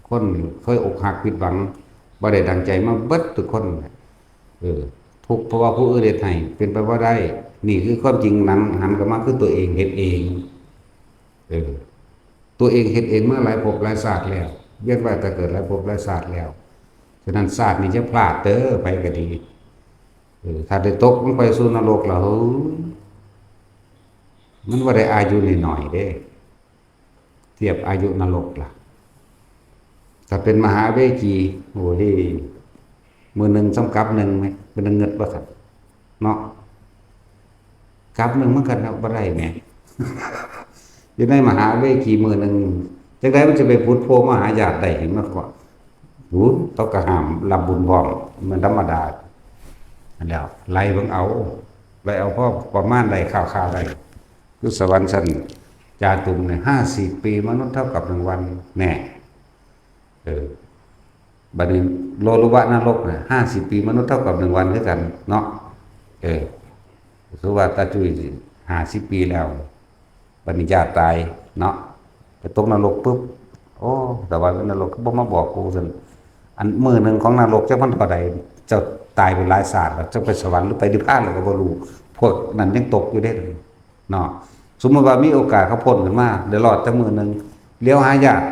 คนเคยอกหักผิดหวังบ่ได้ดังใจมาเบิดทุกคนทุกเพราะว่าผู้อื่นเฮ็ดให้เป็นไปบ่ได้นี่คือความจริงนั้นหันกลับมาคือตัวเองเฮ็ดเองตัวเองเฮ็ดเองเมื่อหลายภพหลายชาติแล้วเวียนว่ายแต่เกิดหลายภพหลายชาติแล้วฉะนั้นชาตินี้จะพลาดเด้อไปก็ดีถ้าได้ตกลงไปสู่นรกแล้วมันบ่ได้อายุน้อยๆเด้เทียบอายุนรกล่ะถ้าเป็นมหาเวจีโอ้ยมือหนึ่งสำกับหนึ่งไหมเป็นเงินบ่สัตว์เนาะกับหนึ่งมันกันเอาบ่ได้แหมอยู่ในมหาเวทีมือหนึ่งจังได๋มันจะไปพุทธโพมหาญาติได้เห็นมันก็ต้องกระหามรับบุญพร้อมมันธรรมดาแล้วไล่เบิ่งเอาไล่เอาพอประมาณได้ข่าวๆได้คือสวรรค์ชั้นจาตุมเนี่ย50 ปีมนุษย์เท่ากับ1 วันแน่บัดนี้โลลุวะนรกเนี่ย50 ปีมนุษย์เท่ากับ1 วันคือกันเนาะสุว่าตาจุ้ย50 ปีแล้วบัดนี้ญาติตายเนาะไปตกนรกปุ๊บโอ้แต่ว่านรกก็บ่มาบอกกูซั่นอันมื้อหนึ่งของนรกจักมันเท่าใดเจ้าตายไปหลายศาสตร์แล้วจะไปสวรรค์หรือไปนิพพานแล้วก็บ่รู้พวกนั้นยังตกอยู่เด้เนาะสมมุติว่ามีโอกาสเขาพ้นขึ้นมาเดี๋ยวรอดจักมื้อนึงเลี้ยวหาญาติ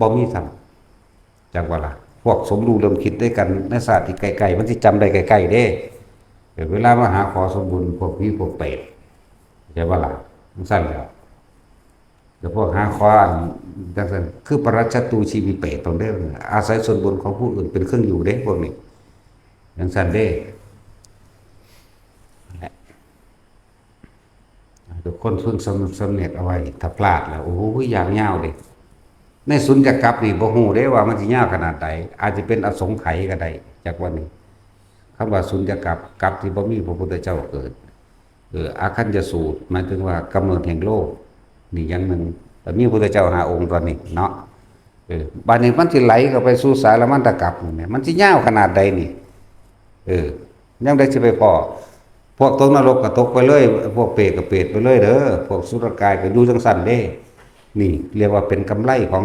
บ่มีซ้ํจักว่าล่ะพวกสมรู้ร่วมคิดด้วยกันในศาสตร์ที่ไกลๆมันสิจำได้ไกลๆเด้เวลามาหาขอสมบุญพวกผีพวกเปรตใช่ว่าล่ะ จังซั่นแหล้วแต่พวกหาค้อนจังซั่นคือปรัชญาตูชีวิเปตตรงเด้ออาศัยส่วนบุญของผู้อื่นเป็นเครื่องอยู่เด้พวกนี้จังซั่นเด้ทุกคนเพิ่งสำเนียกเอาไว้ถ้าพลาดแล้วโอ้โหอย่างยาวเด้ในสุญญากรรมนี่บ่ฮู้เด้ว่ามันสิยาวขนาดใดอาจจะเป็นอสงไขยก็ได้จากวันนี้คำว่าสุญญากรรมกรรมที่บ่มีพระพุทธเจ้าเกิดอาคัญญสูตรหมายถึงว่ากำเนิดแห่งโลกนี่อย่างหนึ่งแต่มีพระพุทธเจ้าหาองค์ตอนนี้เนาะบัดนี้มันสิไหลเข้าไปสู่สารมัณฑกัปนี่มันสิยาวขนาดใดนี่ยังได้สิไปพอพวกตกนรกก็ตกไปเลยพวกเปรตก็เปรตไปเลยเด้อพวกสุรกายก็อยู่จังซั่นเด้นี่เรียกว่าเป็นกำไรของ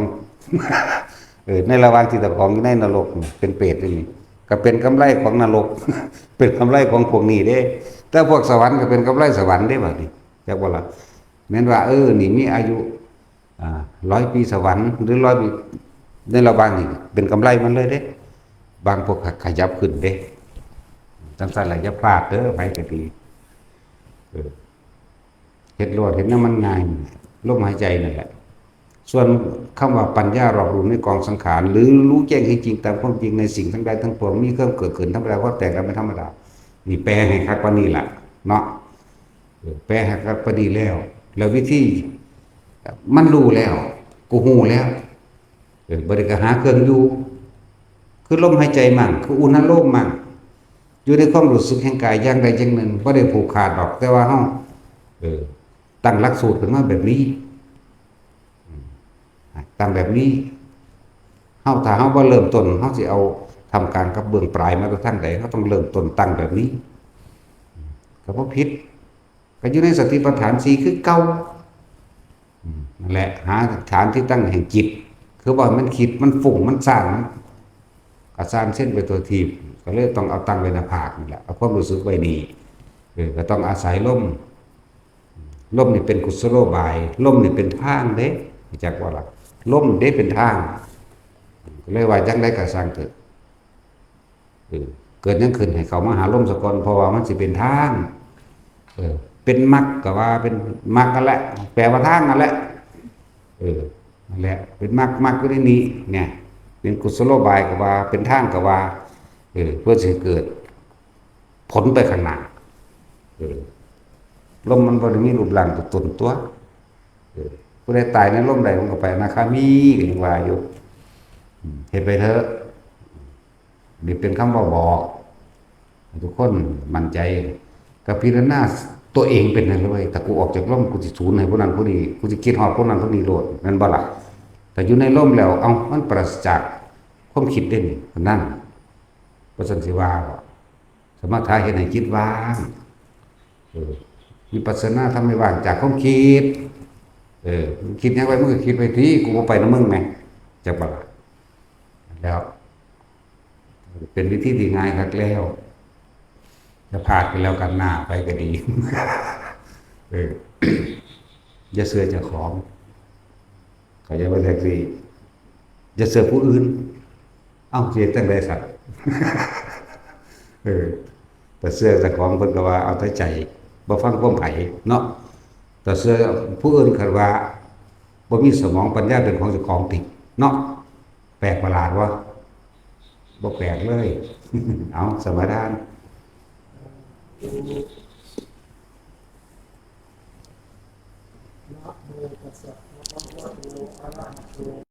ในระหว่างที่ตะของอยู่ในนรกเป็นเปรตนี่ก็เป็นกำไรของนรกเป็นกำไรของพวกนี้เด้แต่พวกสวรรค์ก็เป็นกำไรสวรรค์เด้บัดนี้จักว่าล่ะแม้นว่านี่มีอายุ100 ปีสวรรค์หรือ100 ปีในระหว่างนี้เป็นกำไรมันเลยเด้บางพวกขยับขึ้นเด้จังซั่นแหละอย่าพลาดเด้อไปก็ดีเฮ็ดโลดเห็นน้ำมันง่ายลมหายใจนั่นแหละส่วนคำว่าปัญญารอบรู้ในกองสังขารหรือรู้แจ้งจริงๆตามความจริงในสิ่งทั้งใดทั้งปวงมีเครื่องเกิดขึ้นธรรมดาก็แต่งกันไม่ธรรมดานี่แปลให้คักปานนี้ล่ะเนาะแปลให้คักปานนี้แล้ววิธีมันรู้แล้วกูฮู้แล้วบ่ได้ก็หาเครื่องอยู่คือลมหายใจมั่งคืออุณหภูมิมั่งอยู่ในความรู้สึกแห่งกายอย่างใดอย่างหนึ่งบ่ได้ผูกขาดดอกแต่ว่าเฮาตั้งหลักสูตรขึ้นมาแบบนี้ตามแบบนี้ถ้าเฮาบ่เริ่มต้นเฮาสิเอาทำการกับเบื้องปลายมาทางใดเฮาต้องเริ่มต้นตั้งแบบนี้ก็บ่ผิดก็อยู่ในสติปัฏฐาน4คือเก่านั่นแหละหาฐานที่ตั้งแห่งจิตคือว่ามันคิดมันฟุ้งมันซ่านก็ซ่านเส้นไปตัวทีบก็เลยต้องเอาตั้งไว้หน้าผากนี่แหละเอาความรู้สึกไว้นี่ก็ต้องอาศัยลมนี่เป็นกุศโลบายลมนี่เป็นทางเด้จักว่าล่ะลมเด้เป็นทางก็เลยว่าจังได๋ก็สร้างเถิดเกิดยังขึ้นให้เขามาหาลมสกลเพราะว่ามันสิเป็นทางเป็นมรรคก็ว่าเป็นมรรคนั่นแหละแปลว่าทางนั่นแหละนั่นแหละเป็นมรรคก็ได้นี้เนี่ยเป็นกุศโลบายก็ว่าเป็นทางก็ว่าเพื่อสิเกิดผลไปข้างหน้าลมมันบ่ได้มีรูปร่างตัวตนตัวผู้ใดตายในลมใดมันก็ไปอนาคามีก็ยังว่าอยู่เฮ็ดไปเถอะนี่เป็นคำบอกทุกคนมั่นใจกับพิจารณาตัวเองเป็นนั่นเลยแต่กูออกจากร่มกูสิสูญให้ผู้นั้นผู้นี้กูสิคิดฮอดผู้นั้นผู้นี้โลดนั่นบ่ล่ะแต่อยู่ในร่มแล้วมันปราศจากความคิดเด่นนั่นบ่ซั่นสิว่าสมถะเฮ็ดให้จิตว่างวิปัสสนาทำให้ว่างจากความคิดคิดหยังไว้มึงก็คิดไปทีกูบ่ไปนำมึงแหมจักบ่ล่ะแล้วเป็นวิธีที่ง่ายคักแล้วจะพลาดไปแล้วกันหน้าไปก็ดีอย่าเสือเจ้าของเขาจะว่าแท็กซี่อย่าเสือผู้อื่นเสียตั้งแต่สัตว์แต่เสือเจ้าของเพิ่นก็ว่าเอาแต่ใจบ่ฟังความไผเนาะแต่เสือผู้อื่นคันว่าบ่มีสมองปัญญาเป็นของเจ้าของติเนาะแปลกประหลาดวะบ่แปลกเลยสมาทานนะโมตัสสะภะคะวะโตอะระหะโต